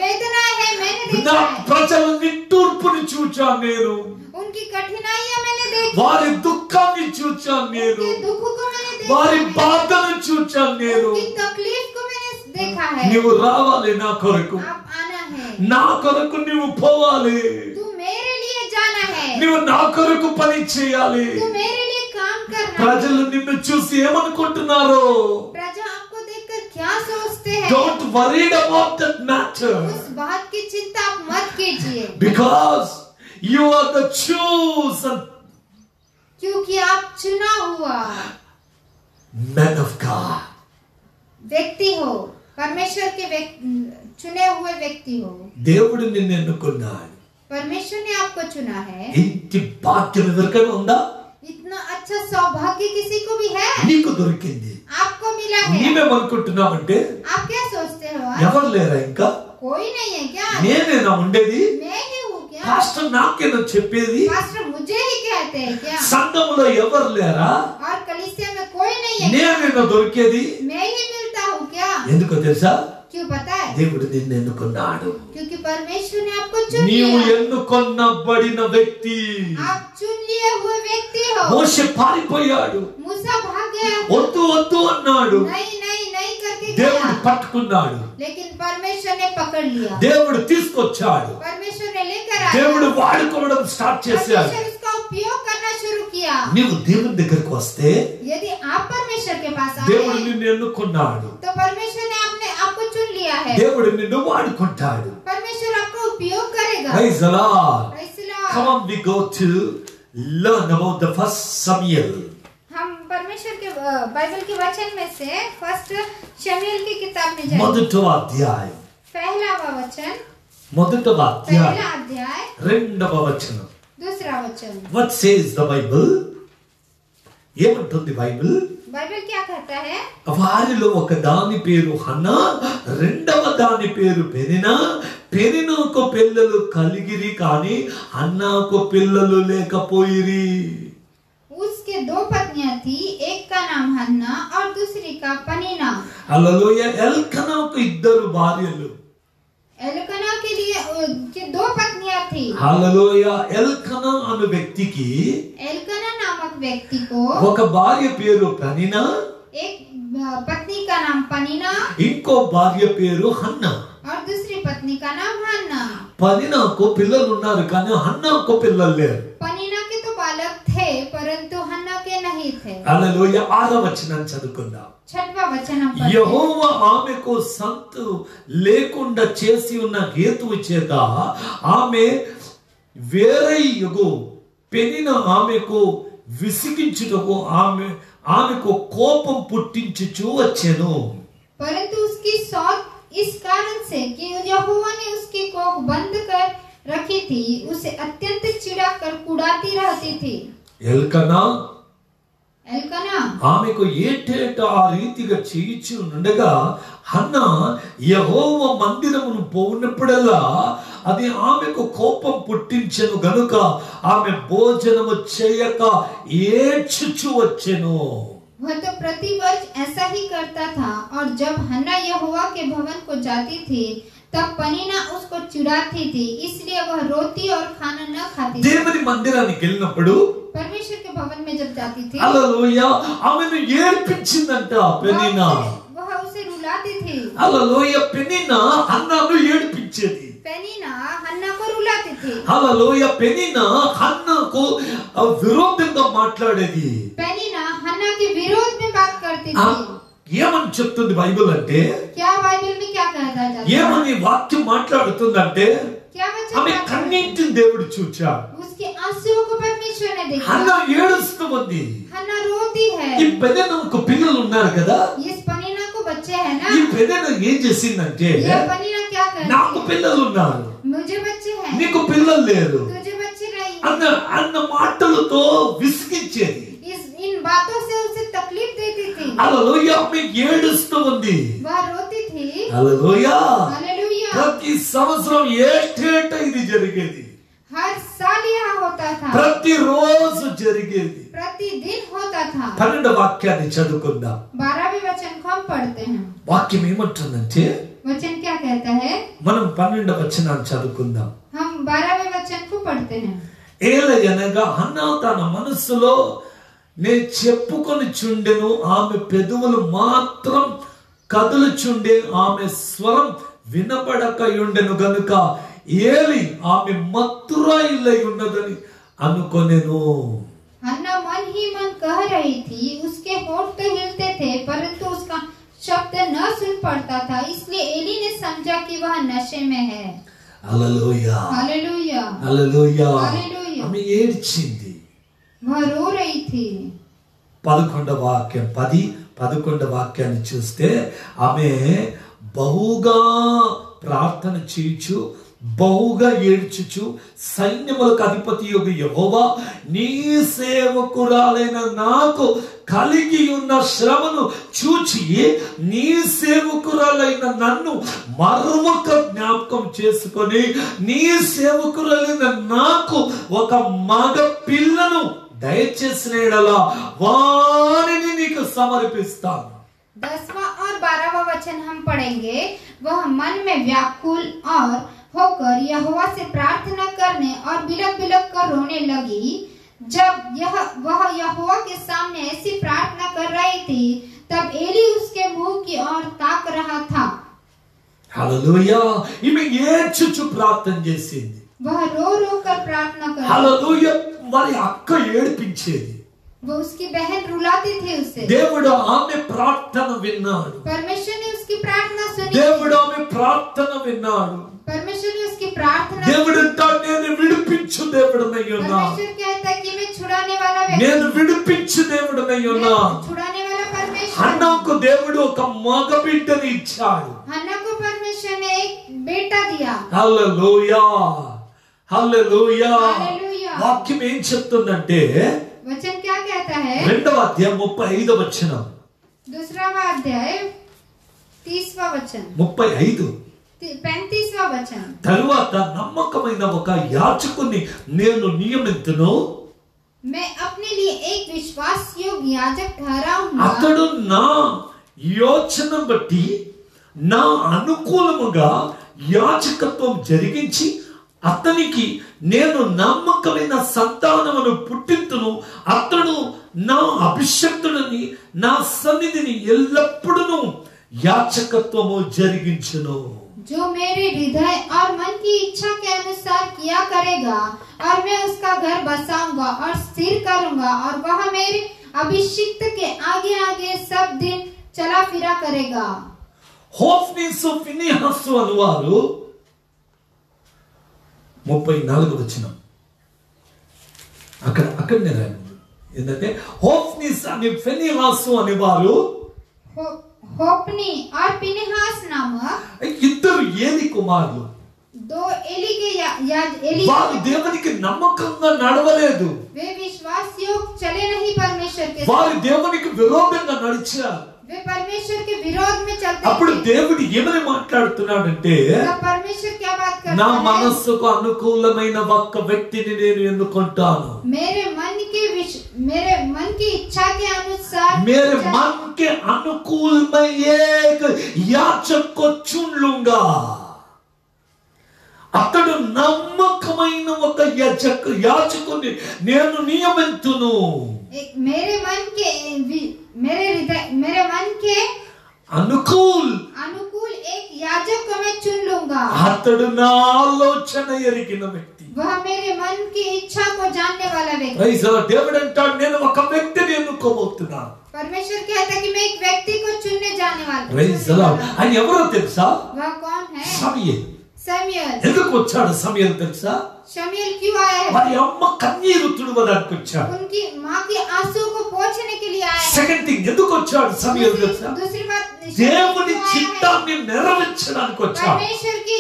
वेदना है मैंने నా देखा है. ప్రజల నిట్టూర్పుని చూచాను నేను, उनकी कठिनाइयां मैंने देखी. వారి దుఃఖాన్ని చూచాను నేను, उनके दुख को मैंने వారి देखा है. బాధను చూచాను నేను. उनकी तकलीफ को मैंने देखा है. నీవు రావాలి నా కొరకు, आप आना है. నా కొరకు నీవు పోవాలి, तू मेरे लिए जाना है. నీవు నా కొరకు పని చేయాలి. तू मेरे लिए काम करना है. ప్రజలు నిన్ను చూసి ఏమనుకుంటున్నారు? प्रजा आपको देखकर क्या सोचते हैं? Don't worry about that matter, उस बात की चिंता आप मत कीजिए, because you are the chosen क्योंकि आप चुना हुआ man of God. व्यक्ति हो, परमेश्वर के चुने हुए व्यक्ति हो. దేవుడు నిన్ను ఎన్నుకున్నాడు. परमेश्वर ने आपको चुना है. ఇంటి భాగ్యం ఎవరికైనా ఉందా? इतना अच्छा सौभाग्य किसी को भी है? నీకు దొరికింది. आपको मिला है. నీవేమనుకుంటున్నావంటే आप क्या सोचते हो? ఎవరు లేరా ఇంకా? कोई नहीं है क्या? నేనేనా ఉండేది? मैं ही हूँ क्या? పాస్టర్ నాకేనా చెప్పేది? पास्टर मुझे ही कहते हैं क्या? సంఘములో ఎవరు లేరా? और कलीसिया में कोई नहीं है क्या? నేనేనా దొరికేది? मैं ही मिलता हूँ क्या? ఎందుకో తెలుసా? क्यों पता है? దేవుడు నిన్ను ఎన్నుకున్నాడు. क्योंकि परमेश्वर ने आपको चुन నీవు लिया. ఎన్నుకొన్నబడిన వ్యక్తి. आप चुन लिए हुए व्यक्ति हो. మోషే పారిపోయాడు, मूसा भाग गया, వద్దు వద్దు అన్నాడు. नहीं नहीं नहीं करके దేవుడు गया, పట్టుకున్నాడు, लेकिन परमेश्वर ने पकड़ लिया. దేవుడు తీసుకొచ్చాడు, परमेश्वर ने लेकर आया. దేవుడు వాడుకోవడం స్టార్ట్ చేశాడు. परमेश्वर उसका उपयोग करना शुरू किया. నీవు దేవుని దగ్గరికి వస్తే यदि आप परमेश्वर के पास దేవుడు आए నిన్ను ఎన్నుకున్నాడు, तो परमेश्वर ने आपको चुन लिया है. దేవుడు నిన్ను వాడుకుంటాడు. परमेश्वर आपका उपयोग करेगा. Praise the Lord. Praise the Lord. Come on, we go to learn about the first Samuel. हम परमेश्वर के बाइबल के वचन में से फर्स्ट शमूएल की किताब में जाएंगे. మొదటవ అధ్యాయం, पहला वचन, మొదటవ అధ్యాయం, पहला अध्याय, రెండవ వచనం. दूसरा वचन. What says the Bible? ఏమంటుంది బైబిల్? बाइबल क्या कहता है? వారిలో ఒక దాని పేరు హన్నా, రెండవ దాని పేరు పెనినా. పెనినాకు పిల్లలు కలిగిరి కానీ హన్నాకు పిల్లలు లేకపోయిరి. उसके दो पत्नियां थी, एक का नाम हन्ना और दूसरी का पनीना. హల్లెలూయా. ఎల్కనాకు ఇద్దరు భార్యలు. एलकना के लिए के दो पत्नियां थी. హల్లెలూయా. ఎల్కనా అను వ్యక్తికి एलकना नामक व्यक्ति को ఒక భార్య పేరు పెనినా, एक पत्नी का नाम पनीना ఇంకో భార్య పేరు హన్నా. और दूसरी पत्नी का नाम हन्ना. పనినాకు పిల్లలు ఉన్నారు కానీ హన్నాకు పిల్లలు లేరు. पनीना के तो बालक थे परंतु हन्ना के नहीं थे. హల్లెలూయా. 6వ వచనం చదువుకుందాం. छठवां वचन हम पढ़ते हैं. యెహోవా ఆమెకు సంతు లేకుండా చేసి ఉన్న హేతువు చేత ఆమె వేరయ్యగు పెనిన ఆమెకు విసిగించుటకు ఆమెకు కోపం పుట్టించుచు వచ్చెను. परंतु उसकी सौत इस कारण से कि यहोवा ने उसकी कोख बंद कर रखी थी, उसे अत्यंत चिढ़ा कर कुड़ाती रहती थी. ఎల్కనా एलकना ఆమెకు ఏటేటా ఆ రీతిగా చేయిచు ఉండగా హన్నా యెహోవా మందిరమును పోవునప్పుడల్లా అది ఆమెకు కోపం పుట్టించెను గనుక ఆమె భోజనము చేయక ఏడ్చుచు వచ్చెను. वह तो प्रतिवर्ष ऐसा ही करता था, और जब हन्ना यहोवा के भवन को जाती थी तब पनीना उसको चिढ़ाती थी, इसलिए वह रोती और खाना न खाती थी. దేవుని మందిరానికి వెళ్ళినప్పుడు परमेश्वर के भवन में जब जाती थी హల్లెలూయా ఆమెను ఏడ్పించిందంట పెనినా. वह उसे रुलाती थी. హల్లెలూయా. పెనినా హన్నాను ఏడ్పించేది. पेनीना हन्ना को रुलाती थी. హల్లెలూయా. పెనినా హన్నాకు విరోధంగా మాట్లాడేది. पेनीना हन्ना के विरोध में बात करती थी. ఏమని చెప్తుంది బైబిల్ అంటే क्या बाइबल में क्या कहता पैदा जाता है। ఏమని వాక్యం మాట్లాడుతుందంటే क्या वचन ఆమె बात करता है? కన్నీటిని దేవుడు చూచాడు. उसके आंसुओं को परमेश्वर ने देखा। హన్నా ఏడుస్తూ ఉంది. हन्ना रोती है। ఈ పెదనకు పిల్లలు ఉన్నారు కదా, इस पनीना को बच्चे हैं ना। ఈ పెదన ఏం చేసిందంటే ये पनीना क्या करती నాకు है? పిల్లలు ఉన్నారు, मुझे बच्चे हैं, నీకు పిల్లలు లేరు तुझे बच्चे नहीं। అన్న మాటలతో విసిగించేది. इन बातों से उसे तकलीफ देती थी। హల్లెలూయా. ఆమె ఏడుస్తూ ఉంది. वह रोती थी। హల్లెలూయా. हालेलुया। ప్రతి సంవత్సరం ఏటేట ఇది జరిగేది. हर साल यह होता था, ప్రతిరోజు జరిగేది. प्रतिदिन होता था। 12వ వాక్యాన్ని చదువుకుందాం. 12वें वचन को हम पढ़ते हैं। వాక్యం ఏమంటుందంటే वचन क्या कहता है? మనం 12వ వచనాన్ని చదువుకుందాం. हम 12वें वचन को पढ़ते हैं। ఏలయనగా హన్నా తన మనస్సులో నేను చెప్పుకొని చుండెను, ఆమె పెదవులు మాత్రం కదులుచుండే, ఆమె స్వరం వినబడకయుండెను గనుక ఏలి ఆమె మత్తురాయిలై ఉన్నదని అనుకొనెను. हन्ना मन ही मन कह रही थी, उसके होंठ तो हिलते थे परंतु उसका शब्द न सुन पड़ता था, इसलिए एली ने समझा कि वह नशे में है। హల్లెలూయా. हालेलुया। హల్లెలూయా. హల్లెలూయా. ఆమె ఏడ్చింది. वह रो रही थी। 11వ వాక్యం 11వ వాక్యాన్ని చూస్తే ఆమె బహుగా ప్రార్థన చేయుచు బహుగా ఏడ్చుచు సైన్యములకు అధిపతి యెహోవా నీ సేవకురాలైన నాకు కలిగి ఉన్న శ్రమను చూచి నీ సేవకురాలైన నన్ను మరొక జ్ఞాపకం చేసుకొని నీ సేవకురాలైన నాకు ఒక మగ పిల్లను దయచేసిన యెడల వారిని నీకు సమర్పిస్తాను. 10वां और 12वां वचन हम पढ़ेंगे। वह मन में व्याकुल और होकर यहोवा से प्रार्थना करने और बिलक बिलक कर रोने लगी। जब वह यहोवा के सामने ऐसी प्रार्थना कर रही थी, तब एली उसके मुंह की ओर ताक रहा था। హల్లెలూయా. ఈమె ఏడ్చుచు ప్రార్థన చేసింది. वह रो रो कर प्रार्थना कर रही थी। హల్లెలూయా. మరి అక్క ఏడ్పించేది. वो उसकी बहन रुलाती थी उसे। దేవుడు ఆమె ప్రార్థన విన్నాడు. परमेश्वर ने उसकी प्रार्थना सुनी। దేవుడు ఆమె ప్రార్థన విన్నాడు. परमेश्वर ने उसकी प्रार्थना దేవుడు అంటాడు నేను విడిపించు దేవుడనై ఉన్నా. परमेश्वर कहता है कि मैं छुड़ाने वाला व्यक्ति, నేను విడిపించు దేవుడనై ఉన్నా. छुड़ाने वाला परमेश्वर। హన్నాకు దేవుడు ఒక మగ బిడ్డని ఇచ్చాడు. हन्ना को परमेश्वर ने एक बेटा दिया। హల్లెలూయా. హల్లెలూయా. హల్లెలూయా. వాక్యం ఏం చెప్తుందంటే वचन क्या कहता है? 2వ అధ్యాయం 35వ వచనం. दूसरा अध्याय 30वां वचन, 35. 35वां वचन। తరువాత నమ్మకమైన ఒక యాజకుని నేను నియమింతును, मैं अपने लिए एक विश्वास योग्य याजक ठहराऊंगा। అతడు నా యోచన బట్టి నా అనుకూలముగా యాజకత్వం జరిగించి అతనికి నేను నమ్మకమైన సంతానమును పుట్టింతును, అతడు నా అభిషక్తుడిని నా సన్నిధిని ఎల్లప్పుడూ యాజకత్వము జరిగించును. जो मेरे हृदय और मन की इच्छा के अनुसार किया करेगा और मैं उसका घर बसाऊंगा और स्थिर करूंगा और वह मेरे अभिषिक्त के आगे आगे सब दिन चला फिरा करेगा। హోఫ్నీసు ఫినెహాసు అనువారు 34వ వచనం. అక్కడనే రాయండి. ఎందుకంటే హోఫ్నీస్ అని ఫినెహాసు అనేవారు होपनी और पिनहास नामक ఇద్దరు ఏలి కుమారులు. दो एली के एली వారు దేవునికి నమ్మకంగా నడవలేదు. वे विश्वास योग्य चले नहीं परमेश्वर के వారు దేవునికి విరోధంగా నడిచారు. वे परमेश्वर के विरोध में चलते అప్పుడు थे। దేవుడు ఏమని మాట్లాడుతున్నాడంటే तब परमेश्वर क्या बात करता నా है? మనస్సుకు అనుకూలమైన ఒక్క వ్యక్తిని నేను ఎన్నుకుంటాను. मेरे मन की इच्छा के अनुसार मेरे मन के अनुकूल मैं एक याचक को चुन लूंगा. అతడు నమ్మకమైన ఒక యాజకుని నేను నియమింతును. मेरे मन के अनुकूल एक याजक को मैं चुन लूंगा। అతడు నా ఆలోచన ఎరిగిన వ్యక్తి. वह मेरे मन की इच्छा को जानने वाला व्यक्ति। Praise the Lord. దేవుడు అంటాడు నేను ఒక వ్యక్తిని ఎన్నుకోబోతున్నాను. परमेश्वर कहता है कि मैं एक व्यक्ति को चुनने जाने वाला हूं। Praise the Lord. ఆయన ఎవరో తెలుసా? वह कौन है? సమూయేలు. शमूएल। ఎందుకు వచ్చాడు సమూయేలు తెలుసా? शमूएल क्यों आया है? వారి అమ్మ కన్నీరు తుడవడానికి వచ్చాడు. उनकी माँ की आंसू को पोंछने के लिए आया है। సెకండ్ థింగ్, ఎందుకు వచ్చాడు సమూయేలు తెలుసా? दूसरी बात, దేవుని చిత్తాన్ని నెరవేర్చడానికి వచ్చాడు. परमेश्वर की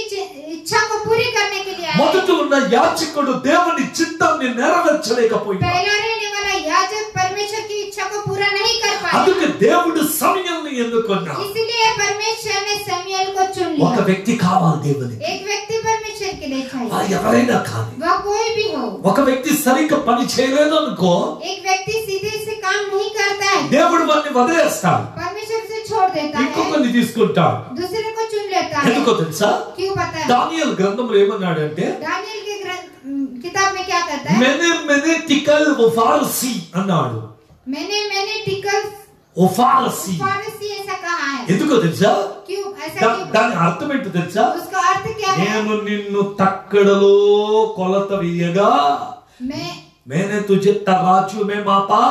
इच्छा को पूरी करने के लिए आया है। మొదట ఉన్న యాజకుడు దేవుని చిత్తాన్ని నెరవేర్చలేకపోయాడు. पहला रहने वाला याजक परमेश्वर की इच्छा को पूरा नहीं कर पाया। అందుకే దేవుడు సమూయేలుని ఎన్నుకున్నాడు. इसलिए परमेश्वर ने शमूएल को चुन ఒక लिया। వ్యక్తి కావాలి దేవునికి. एक व्यक्ति परमेश्वर के लिए चाहिए, అది ఎవరైనా కానీ. वह कोई भी हो। ఒక వ్యక్తి సరిగ్గా పని చేయలేదు అనుకో, एक व्यक्ति सीधे से काम नहीं करता है, దేవుడు వారిని వదిలేస్తాడు, परमेश्वर से छोड़ देता है, ఇంకొకరిని తీసుకుంటాడు. दूसरे को चुन लेता है। ఎందుకో తెలుసా? क्यों पता है? దానియేలు గ్రంథంలో ఏమన్నాడంటే, दानियेल के किताब में क्या कहता है? మెనే టికల్ ఒఫారసి అన్నాడు. मैंने टिकल ఒఫారసి. फारसी ऐसा कहा है। ఎందుకో తెలుసా? क्यों ऐसा क्यों? దాని అర్థం ఏంటో తెలుసా? उसका अर्थ क्या है? నేను నిన్ను తక్కడలో కొలత వేయగా మేనే తుజే తరాజు మే మాపా,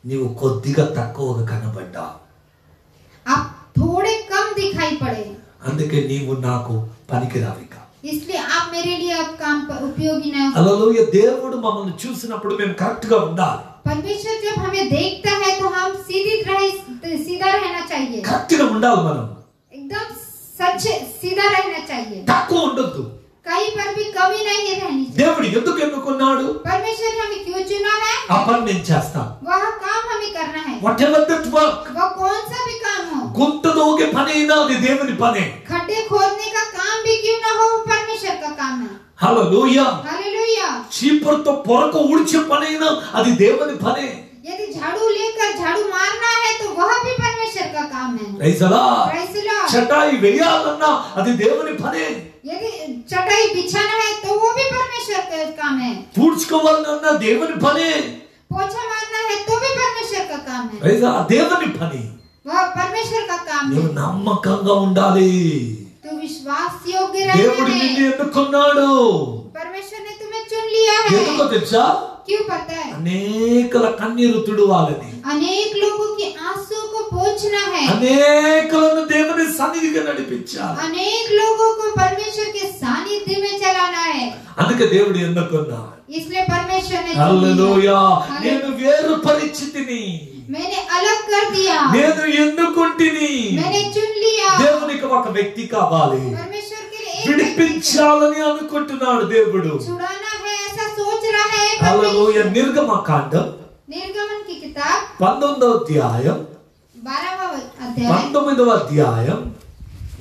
నీవు కొద్దిగా తక్కువగా కనబడ్డా, आप थोड़े कम दिखाई पड़े, అందుకే నీవు నాకు పనికిరావిక. इसलिए आप मेरे लिए अब काम पर उपयोगी न हो। హల్లెలూయా. దేవుడు మమ్మల్ని చూసినప్పుడు మేము కరెక్ట్ గా ఉండాలి. परमेश्वर जब हमें देखता है तो हम सीधा रहना चाहिए, కరెక్ట్ గా ఉండాలి. మనం एकदम सच सीधा रहना चाहिए, తక్కువ ఉండొద్దు. कहीं पर भी कमी नहीं रहनी चाहिए। దేవుడు ఎందుకు ఎన్నుకున్నాడు? परमेश्वर ने हमें क्यों चुना है? ఆ పని నేను చేస్తాను. वह काम हमें करना है, వాట్ ఎవర్ దట్ వర్క్. वह कौन सा भी काम हो, గుంత దోగే పని అయినా అది దేవుని పనే. खड्डे खोदने का काम भी क्यों ना हो, परमेश्वर का काम है। హల్లెలూయా. हालेलुया। చీపురుతో పొరక ఊడ్చే పని అయినా అది దేవుని పనే. यदि झाड़ू लेकर झाड़ू मारना है तो वह भी परमेश्वर का काम है। Praise the Lord. Praise the Lord. చటాయి వేయాలన్నా అది దేవుని పనే. यदि चटाई बिछाना है तो वो भी परमेश्वर का काम है। పూడ్చుకోవాలన్నా దేవుని పనే. पोछा मारना है तो भी परमेश्वर का काम है, ప్రైజ్ ది లార్డ్. దేవుని పని. वह परमेश्वर का काम है। నువ్వు నమ్మకంగా ఉండాలి. तू विश्वास योग्य దేవుడు रहना నిన్ను है। ఎన్నుకున్నాడు. परमेश्वर ने तुम्हें चुन लिया ఎందుకో है। తెలుసా? क्यों पता है? అనేకల కన్నీరు తుడవాలని, अनेक लोगों की आंसू को पोंछना है, అనేకలను దేవుని సన్నిధికి నడిపించాలి. अनेक लोगों को परमेश्वर के सानिध्य में चलाना है। అందుకే దేవుడు ఎన్నుకున్నాడు. इसलिए परमेश्वर ने चुन लिया। హల్లెలూయా. हालेलुया। నేను వేరు పరిచితిని, मैंने अलग कर दिया, నేను ఎన్నుకుంటిని. मैंने चुन लिया। దేవునికి ఒక వ్యక్తి కావాలి. परमेश्वर के लिए एक విడిపించాలని అనుకుంటున్నాడు దేవుడు. छुड़ाना है ऐसा सोच रहा है హల్లెలూయా. परमेश्वर। నిర్గమకాండం निर्गमन की किताब 19వ అధ్యాయం 12वां अध्याय 19వ అధ్యాయం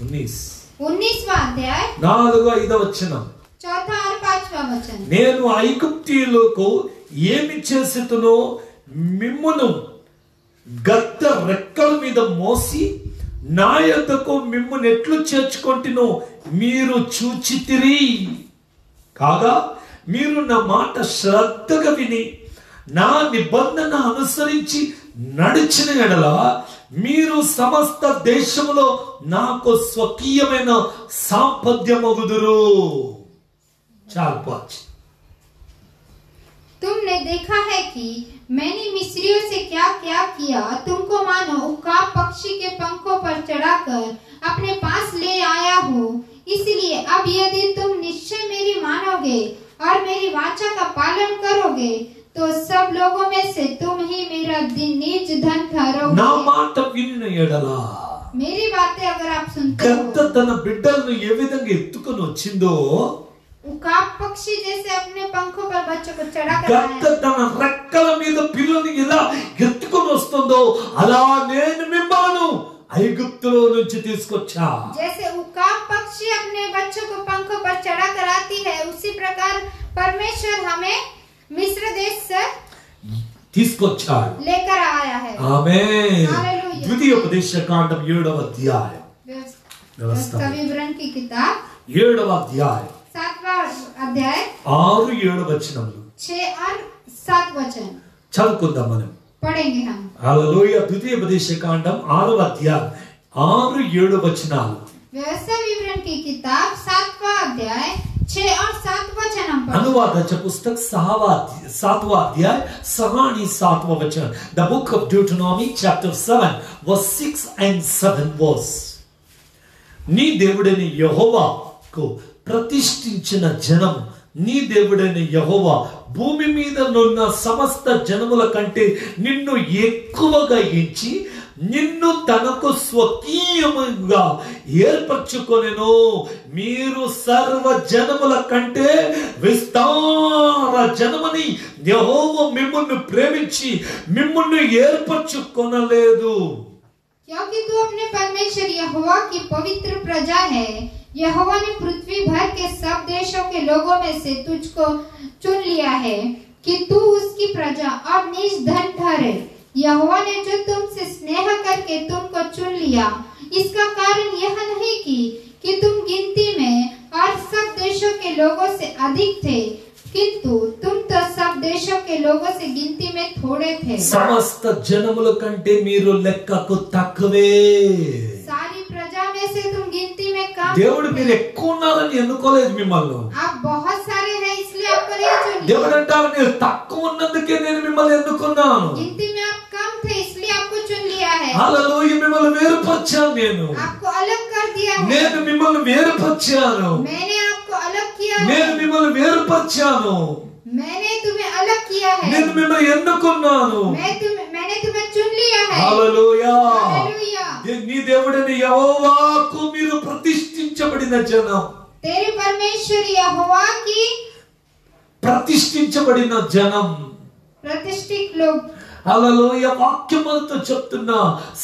19वां अध्याय 4-5 వచనం. 4 और 5वां वचन। నేను ఐగుప్తీయులకు ఏమి చేసితునో మిమ్మును గద్ద రెక్కల మీద మోసి నా యొద్దకు మిమ్మును ఎట్లు చేర్చుకొంటినో మీరు చూచితిరి. కాగా మీరు నా మాట శ్రద్ధగా విని నా నిబంధన అనుసరించి నడిచిన ఎడల మీరు సమస్త దేశములో నాకు స్వకీయమైన సాంపద్యమగుదురు. చాలు. तुमने देखा है कि मैंने मिस्रियों से क्या क्या किया, तुमको मानो उकाब पक्षी के पंखों पर चढ़ाकर अपने पास ले आया हूँ। इसलिए अब यदि तुम निश्चय मेरी मानोगे और मेरी वाचा का पालन करोगे तो सब लोगों में से तुम ही मेरा निज धन ठहरोगे। నా మాట వినిన ఎడల मेरी बातें अगर आप सुनते గద్ద हो, తన బిడ్డలను ఏ విధంగా ఎత్తుకొని వచ్చిందో, उकाब पक्षी जैसे अपने पंखों पर बच्चों को चढ़ा कर గద్ద తన రెక్కల మీద పిల్లల్ని ఎలా ఎత్తుకొని వస్తుందో అలా నేను మిమ్మల్ని ఐగుప్తులో నుంచి తీసుకొచ్చా. जैसे उकाब पक्षी अपने बच्चों को पंखों पर चढ़ा कर आती है, उसी प्रकार परमेश्वर हमें मिस्र देश से తీసుకొచ్చాడు. लेकर आया है। ఆమేన్. हालेलुया। ద్వితీయోపదేశకాండం 7వ అధ్యాయం व्यवस्था विवरण की किताब 7వ అధ్యాయం 7वां अध्याय 6-7 వచనములు 6 और 7 वचन చదువుకుందాం మనం. पढ़ेंगे हम। హల్లెలూయా. ద్వితీయోపదేశకాండం 6వ అధ్యాయం 6-7 వచనాలు. व्यवस्था विवरण की किताब 7वां अध्याय 6 और 7 वचन हम पढ़ें। अनुवादाचे पुस्तक 7वा अध्याय 6 आणि 7वा वचन. The book of Deuteronomy chapter 7 verse 6 and 7 verse. నీ దేవుడైన యెహోవాకు ప్రతిష్ఠించిన జనం, నీ దేవుడైన యెహోవా భూమి మీద నున్న సమస్త జనముల కంటే నిన్ను ఎక్కువగా ఎంచి నిన్ను తనకు స్వకీయముగా ఏర్పరచుకొనెను. మీరు సర్వ జనముల కంటే విస్తార జనమని యెహోవా మిమ్మును ప్రేమించి మిమ్మును ఏర్పరచుకొనలేదు. क्योंकि तू अपने परमेश्वर यहोवा की पवित्र प्रजा है। यहोवा ने पृथ्वी भर के सब देशों के लोगों में से तुझको चुन लिया है कि तू उसकी प्रजा और निज धन ठहरे। यहोवा ने जो तुमसे स्नेह करके तुमको चुन लिया, इसका कारण यह नहीं कि तुम गिनती में और सब देशों के लोगों से अधिक थे, किंतु तुम तो सब देशों के लोगों से गिनती में थोड़े थे। समस्त జనముల కంటే మీరు లెక్కకు తక్కువే. सारी प्रजा में से तुम गिनती में कम। దేవుడు మీరు ఎక్కువ ఉన్నారని ఎన్నుకోలేదు మిమ్మల్ని. आप बहुत सारे हैं इसलिए आपको नहीं चुन लिया। దేవుడు అంటారు మీరు తక్కువ ఉన్నందుకే నేను మిమ్మల్ని ఎన్నుకున్నాను. गिनती में आप कम थे इसलिए आपको चुन लिया है। హల్లెలూయా. మిమ్మల్ని వేరుపరిచాను నేను. आपको अलग कर दिया है। నేను మిమ్మల్ని వేరుపరిచాను. मैंने आपको अलग किया है। నేను మిమ్మల్ని వేరుపరిచాను. मैंने तुम्हें अलग किया है। నేను మిమ్మల్ని ఎన్నుకున్నాను. मैंने तुम्हें चुन लिया है। హల్లెలూయా. हालेलुया। నీ దేవుడైన యెహోవాకు మీరు ప్రతిష్ఠించబడిన జనం. तेरे परमेश्वर यहोवा की ప్రతిష్ఠించబడిన జనం. प्रतिष्ठित लोग। హల్లెలూయా. వాక్యముతో చెప్తున్న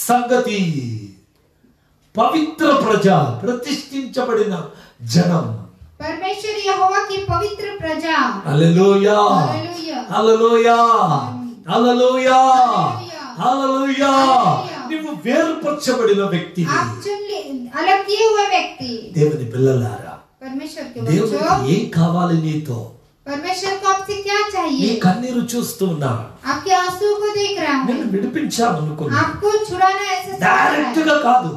సంగతి పవిత్ర ప్రజ, ప్రతిష్ఠించబడిన జనం. परमेश्वर यहोवा की पवित्र प्रजा। హల్లెలూయా. हालेलुया। హల్లెలూయా. హల్లెలూయా. हालेलुया। హల్లెలూయా. నీవు వేరుపరచబడిన వ్యక్తి. आप चुन अलग किए हुए व्यक्ति। దేవుని పిల్లలారా, परमेश्वर के దేవునికి बच्चों, ఏం కావాలి నీతో? परमेश्वर को आपसे क्या నీ चाहिए? కన్నీరు చూస్తున్నా, आपके आंसू को देख रहा है। నిన్ను విడిపించాలనుకున్నా. आपको छुड़ाना ऐसा డైరెక్ట్ గా కాదు.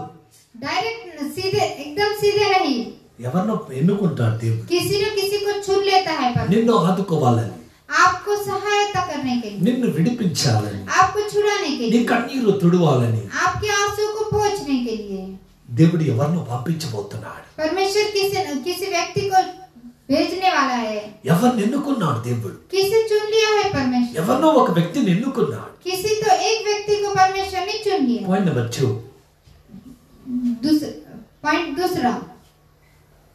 डायरेक्ट सीधे, एकदम सीधे नहीं। ఎవరినో ఎన్నుకుంటాడు దేవుడు. किसी न किसी को चुन लेता है परमेश्वर। నిన్ను ఆదుకోవాలని, आपको सहायता करने के लिए, నిన్ను విడిపించాలని, आपको छुड़ाने के నీ लिए, కన్నీరు తుడవాలని आपके आंसू को पोंछने के लिए దేవుడు ఎవరినో పంపించబోతున్నాడు. परमेश्वर किसी व्यक्ति को भेजने वाला है। ఎవరిని ఎన్నుకున్నాడు దేవుడు? किसे चुन लिया है परमेश्वर? ఎవరినో ఒక వ్యక్తిని ఎన్నుకున్నాడు. किसी तो एक व्यक्ति को परमेश्वर ने चुन लिया। Point number 2. पॉइंट दूसरा,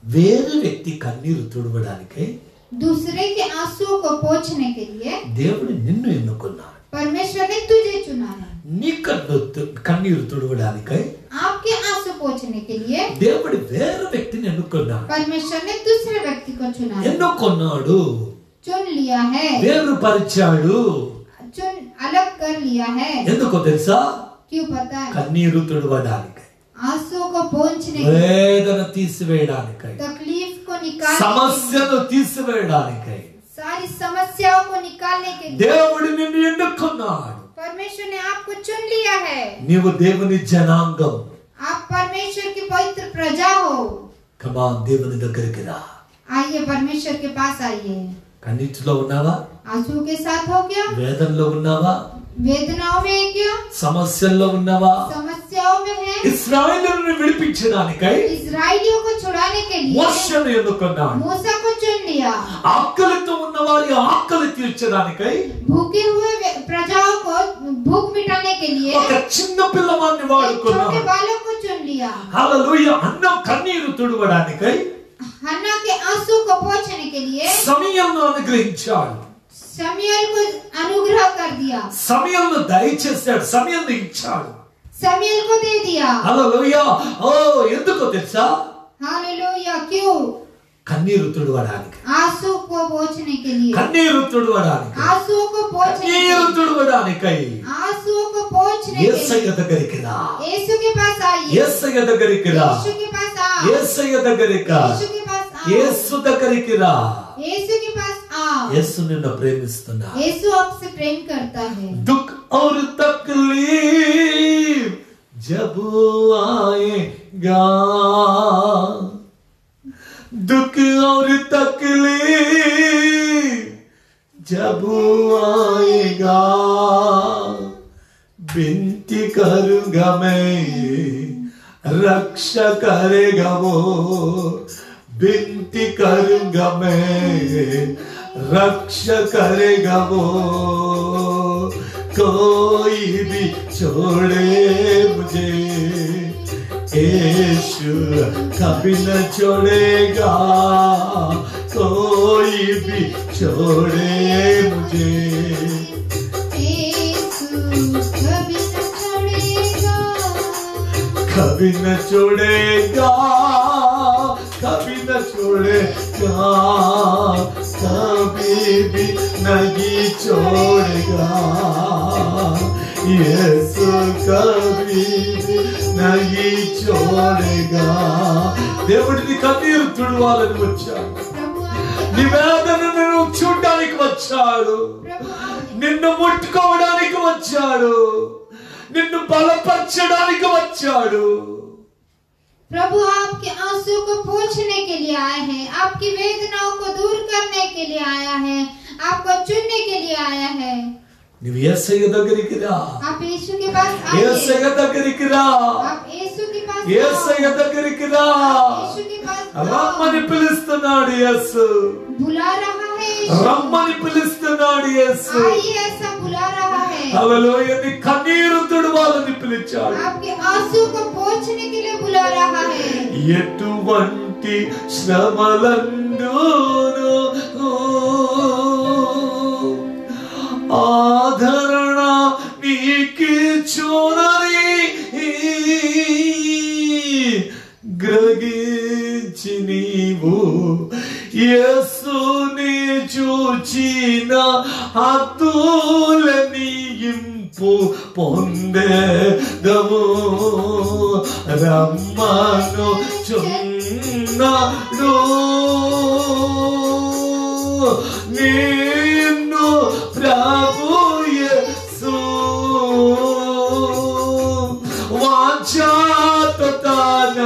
వేరే వ్యక్తి కన్నీరు తుడవడానికై दूसरे के आंसू को पोंछने के लिए దేవుడు నిన్ను ఎన్నుకున్నాడు. परमेश्वर ने तुझे चुना है। నీ కన్నీరు తుడవడానికై आपके आंसू पोंछने के लिए దేవుడు వేరే వ్యక్తిని ఎన్నుకున్నాడు. परमेश्वर ने दूसरे व्यक्ति को चुना है। ఎన్నుకున్నాడు, चुन लिया है, వేరుపరిచాడు. चुन अलग कर लिया है। ఎందుకో తెలుసా? क्यों पता है? కన్నీరు తుడవడానికై, आंसू को पोंछने के लिए, వేదన తీసివేయడానికై, तकलीफ को निकालने के लिए, సమస్యను తీసివేయడానికై सारी समस्याओं को निकालने के लिए దేవుడు నిన్ను ఎన్నుకున్నాడు. परमेश्वर ने आपको चुन लिया है। నీవు దేవుని జనాంగం. आप परमेश्वर की पवित्र प्रजा हो। కమాన్, దేవుని దగ్గరికి రా. आइए परमेश्वर के पास आइए। కన్నీటిలో ఉన్నావా? आंसू के साथ हो क्या? వేదనలో ఉన్నావా? वेदनाओं में है क्या? సమస్యల్లో ఉన్నావా? समस्याओं में है। ఇశ్రాయేలును విడిపించడానికై इस्राएलियों को छुड़ाने के लिए మోషేను ఎన్నుకున్నాడు. मूसा को चुन लिया। ఆకలితో ఉన్నవారి ఆకలి తీర్చడానికై भूखे हुए प्रजाओं को भूख मिटाने के लिए ఒక చిన్న పిల్లవాడిని एक छोटे వాడుకున్నాడు. बालक को चुन लिया। హల్లెలూయా. అన్నం కన్నీరు తుడవడానికై हन्ना के आंसू को पोंछने के लिए సమయంను అనుగ్రహించాడు. शमूएल को अनुग्रह कर दिया। సమయంను దయచేశాడు, సమయంను ఇచ్చాడు. शमूएल को दे दिया। హల్లెలూయా. ఓ ఎందుకో తెలుసా? हालेलुया। क्यों? కన్నీరు తుడవడానికి, आंसू को पोंछने के लिए, కన్నీరు తుడవడానికి, आंसू को पोंछने के కన్నీరు लिए, తుడవడానికై आंसू को पोंछने के యేసయ్య लिए దగ్గరికి రా. यीशु के पास आइए। యేసయ్య దగ్గరికి రా. यीशु के पास आ। యేసయ్య దగ్గరికి రా. यीशु के पास आ। యేసు దగ్గరికి రా. यीशु के पास आ। యేసు నిన్ను ప్రేమిస్తున్నాడు. यीशु आपसे प्रेम करता है। दुख और तकलीफ जब आएगा, दुख और तकलीफ जब आएगा विनती करूंगा मैं, रक्षा करेगा वो। विनती करूंगा मैं, रक्षा करेगा वो। कोई भी छोड़े मुझे, यीशु कभी न छोड़ेगा। कोई भी छोड़े मुझे, यीशु कभी न छोड़ेगा। कभी न छोड़ेगा, कभी न छोड़ेगा, कभी भी नहीं छोड़ेगा। यीशु कभी भी नहीं छोड़ेगा। దేవుడిని కన్నీరు తుడవాలని వచ్చాడు, నీ వేదనను చూడడానికి వచ్చాడు, నిన్ను ముట్టుకోవడానికి వచ్చాడు, నిన్ను బలపరచడానికి వచ్చాడు। प्रभु आपके आंसू को पोंछने के लिए आए हैं, आपकी वेदनाओं को दूर करने के लिए आया है, आपको चुनने के लिए आया है। నువ్వు యేసయ్య దగ్గరికి రా, आप यीशु के पास आइए, యేసయ్య దగ్గరికి రా, आप यीशु के पास యేసయ్య దగ్గరికి రా। यीशु के पास రమ్మని పిలుస్తున్నాడు యేసు, बुला रहा है यीशु। రమ్మని పిలుస్తున్నాడు యేసు। आइए, ऐसा बुला रहा है। హల్లెలూయా। నీ కన్నీరు తుడవాలని పిలిచాడు, आपके आंसू को पोंछने के लिए बुला रहा है। ఎటువంటి శ్రమలందును ఆదరణ నీకిచ్చునని గ్రహించి నీవు యేసుని చూచిన అతులనియింపు పొందెదము। రమ్మను చున్నాడు నిన్ను ప్రభు యేసు। వాంఛతో తన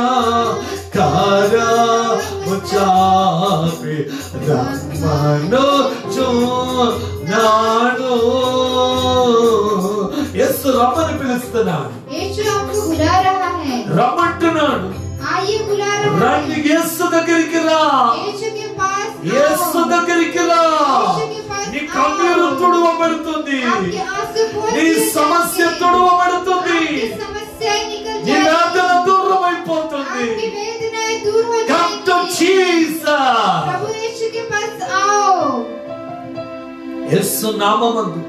కరము చాపి రమ్మను చున్నాడు। యేసు రమ్మని పిలుస్తున్నాడు, यीशु आपको बुला रहा है। రమ్మంటున్నాడు। आइए, बुला रहा है। రండి యేసు దగ్గరికి రా, यीशु के पास యేసు దగ్గరికి రా। నీ కన్నీరు తుడవబడుతుంది, आपके आंसू पोंछ నీ సమస్య తుడవబడుతుంది, आपकी समस्याएं निकल నీ जाएंगी, వేదన దూరం అయిపోతుంది। आपकी वेदनाएं दूर हो Come to जाएंगी। Jesus। प्रभु यीशु के पास आओ। యేసు నామమందు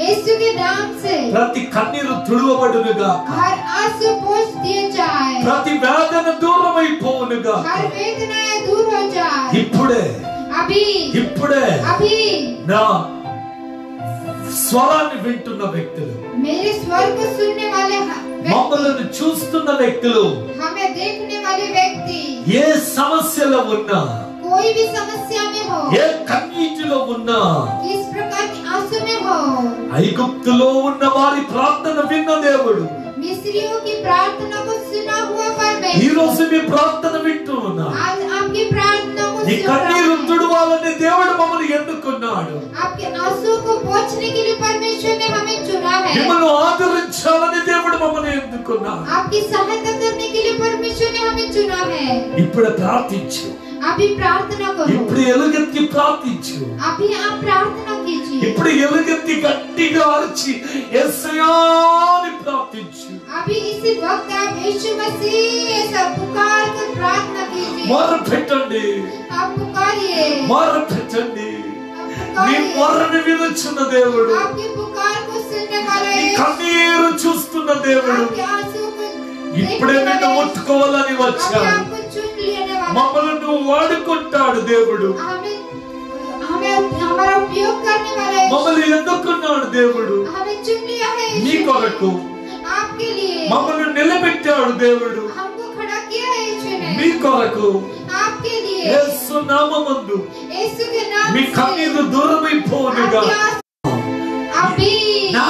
यीशु के नाम से ప్రతి కన్నీరు తుడవబడునుగా, हर आंसू पोंछ दिए जाए, ప్రతి వేదన దూరం అయిపోవునుగా। हर वेदनाएं दूर हो जाए। ఇప్పుడే अभी ఇప్పుడే अभी నా స్వరాన్ని వింటున్న వ్యక్తులు, मेरे स्वर को सुनने वाले మమ్మల్ని చూస్తున్న వ్యక్తులు, हमें देखने वाले व्यक्ति ఏ సమస్యలో ఉన్నా, कोई भी समस्या में हो, ఏ కన్నీటిలో ఉన్నా, किस प्रकार के आंसू में हो, ఐగుప్తులో ఉన్న వారి ప్రార్థన విన్న దేవుడు मिस्रियों की प्रार्थना को सुना हुआ ఈ परमेश्वर రోజు మీ ప్రార్థన వింటూ ఉన్నా। आज आपकी प्रार्थना को నీ सुन కన్నీరు रहा है। తుడవాలని దేవుడు మమ్మల్ని ఎన్నుకున్నాడు, आपके आंसू को पोंछने के लिए परमेश्वर ने हमें चुना है। మిమ్మల్ని ఆదరించాలని దేవుడు మమ్మల్ని ఎన్నుకున్నాడు। आपकी सहायता करने के लिए परमेश्वर ने हमें चुना है। ఇప్పుడు ప్రార్థించు, अभी प्रार्थना करो, ఇప్పుడు ఎలుగెత్తి ప్రార్థించు, अभी आप प्रार्थना कीजिए, ఇప్పుడు ఎలుగెత్తి గట్టిగా అరిచి యేసయ్యా అని ప్రార్థించు। अभी इसी वक्त आप यीशु मसीह ऐसा पुकार कर प्रार्थना कीजिए। మొర్ర పెట్టండి, आप पुकारिए, మొర్ర పెట్టండి। आप నీ पुकारिए। మొర్రని వినుచున్న దేవుడు, आपकी पुकार को सुनने वाला నీ है, కన్నీరు చూస్తున్న దేవుడు आपके आंसू को ఇప్పుడే देखने నిన్ను वाला है, ముట్టుకోవాలని अभी వచ్చాడు। आपको चुन लेने वाला है। మమ్మల్ని నువ్వు వాడుకుంటాడు దేవుడు, हमें हमें हमारा उपयोग करने वाला है, మమ్మల్ని ఎన్నుకున్నాడు దేవుడు। हमें चुन लिया है నీ यीशु కొరకు ने, आपके लिए మమ్మల్ని నిలబెట్టాడు దేవుడు, हमको खड़ा किया है यीशु నీ ने, కొరకు आपके लिए యేసు నామమందు यीशु के नाम మీ से కన్నీరు దూరమైపోనుగా। आपके आंसू अभी నా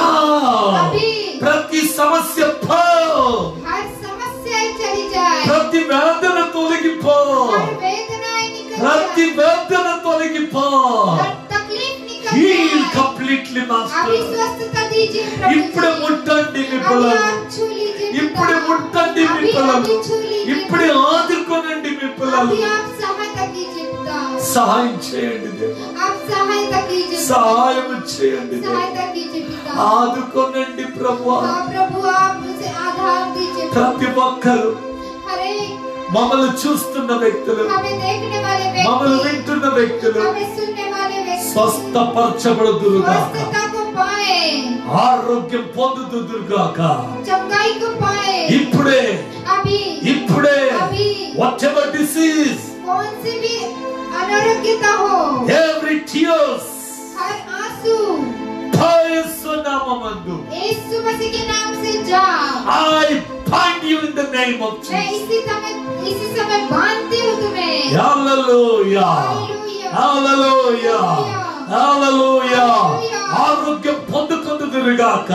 अभी ప్రతి సమస్య పో, हर समस्याएं चली जाए, ప్రతి వేదన తొలగిపో, हर वेदनाएं निकल ప్రతి जाए, వేదన తొలగిపో। हर तकलीफ निकल ఈ जाए। ఇమ్మీడియట్లీ अभी మాస్టర్ स्वस्थता दीजिए प्रभु ఇప్పుడే जी। ముట్టండి మీ अभी పిల్లలు आप छू लीजिए पिता। ఇప్పుడే ముట్టండి మీ अभी పిల్లలు छू लीजिए ఇప్పుడే ఆదుకోనండి మీ పిల్లలు अभी आप सहायता कीजिए पिता। సహాయం చేయండి దేవా आप सहायता कीजिए पिता। సహాయం చేయండి దేవా सहायता कीजिए पिता। ఆదుకోనండి ప్రభువా हाँ प्रभु आप उसे आधार दीजिए ప్రతి ఒక్కరు हर एक మమ్మల్ని చూస్తున్న వ్యక్తులు हमें देखने वाले మమ్మల్ని व्यक्ति వింటున్న వ్యక్తులు हमें सुनने वाले व्यक्ति స్వస్థపరచబడుదురుగాక स्वस्थता को पाए ఆరోగ్యం పొందుదురుగాక चंगाई को पाए ఇప్పుడే अभी ఇప్పుడే अभी whatever disease कौन सी भी अनारोग्यता हो every tears हर आंसू యేసు నామమందు यीशु मसीह के नाम से जा I bind you in the name of मैं Jesus इसी समय बांधती हूँ तुम्हें hallelujah हालेलुया hallelujah hallelujah ఆరోగ్యం పొందుకొందురుగాక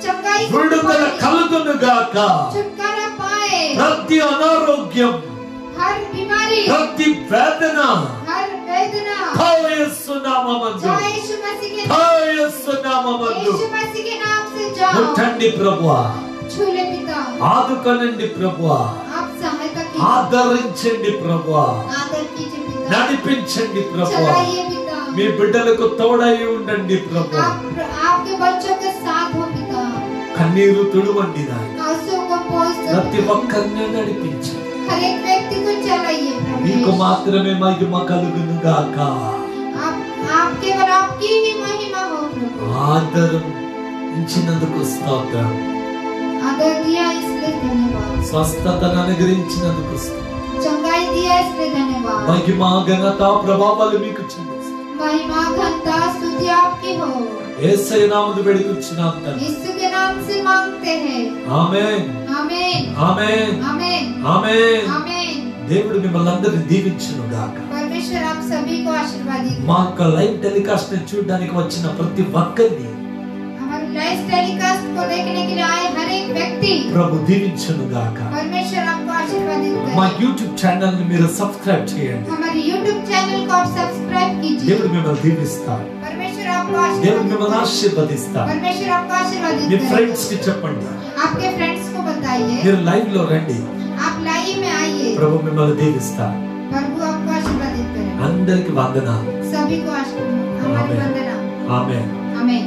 चंगाई को విడుదల पाए కలుగునుగాక छुटकारा पाए ప్రతి అనారోగ్యం हर बीमारी ప్రతి వేదన हर वेदना యేసు నామమందు जा यीशु मसीह के యేసు నామమందు यीशु मसीह के नाम से जाओ ముట్టండి ప్రభువా छू ले पिता ఆదుకొనండి ప్రభువా आप सहायता कीजिए ఆదరించండి ప్రభువా आदर कीजिए पिता నడిపించండి ప్రభువా चलाइए पिता మీ బిడ్డలకు తోడై ఉండండి ప్రభువా आपके बच्चों के साथ हो पिता కన్నీరు తుడవండి నాయన आंसुओं को पोंछ दो ప్రతి ఒక్కరిని నడిపించండి हर एक व्यक्ति को चलाइए నీకు प्रभु మాత్రమే మహిమ కలుగును గాక आप केवल आपकी ही महिमा हो प्रभु ఆదరం ఇచ్చినందుకు స్తోత్రం आदर दिया इसलिए धन्यवाद స్వస్థతను అనుగ్రహించినందుకు స్తోత్రం चंगाई दिया इसलिए धन्यवाद మహిమ ఘనత ప్రభావాలు మీకు చెల్లిస్తాను महिमा घनता स्तुति आपकी हो యేసయ్య నామమున వేడుకొచ్చున్నాం తండ్రి यीशु के नाम से मांगते हैं ఆమేన్ आमीन ఆమేన్ आमीन ఆమేన్ आमीन దేవుడు మిమ్మల్ని అందరిని దీవించును గాక परमेश्वर आप सभी को आशीर्वादित మా యొక్క లైవ్ టెలికాస్ట్ ని చూడడానికి వచ్చిన ప్రతి ఒక్కరిని हमारे लाइव टेलीकास्ट को देखने के लिए आए हर एक व्यक्ति ప్రభు దీవించును గాక परमेश्वर आपको आशीर्वादित మా करे యూట్యూబ్ ఛానల్ ని మీరు సబ్స్క్రైబ్ చేయండి हमारे YouTube चैनल को आप सब्सक्राइब कीजिए దేవుడు మిమ్మల్ని దీవిస్తాడు परमेश्वर आपको దేవుడు आशीर्वादित మిమ్మల్ని करे ఆశీర్వదిస్తాడు परमेश्वर आपको आशीर्वादित మీ करे ఫ్రెండ్స్ కి చెప్పండి आपके फ्रेंड्स को बताइए మీరు లైవ్ లో రండి आप लाइव में आइए ప్రభు మిమ్మల్ని దీవిస్తాడు प्रभु आपको आशीर्वादित करे అందరికి వందనాలు सभी को आशीर्वाद हमारी आमीन। वंदना ఆమేన్ आमीन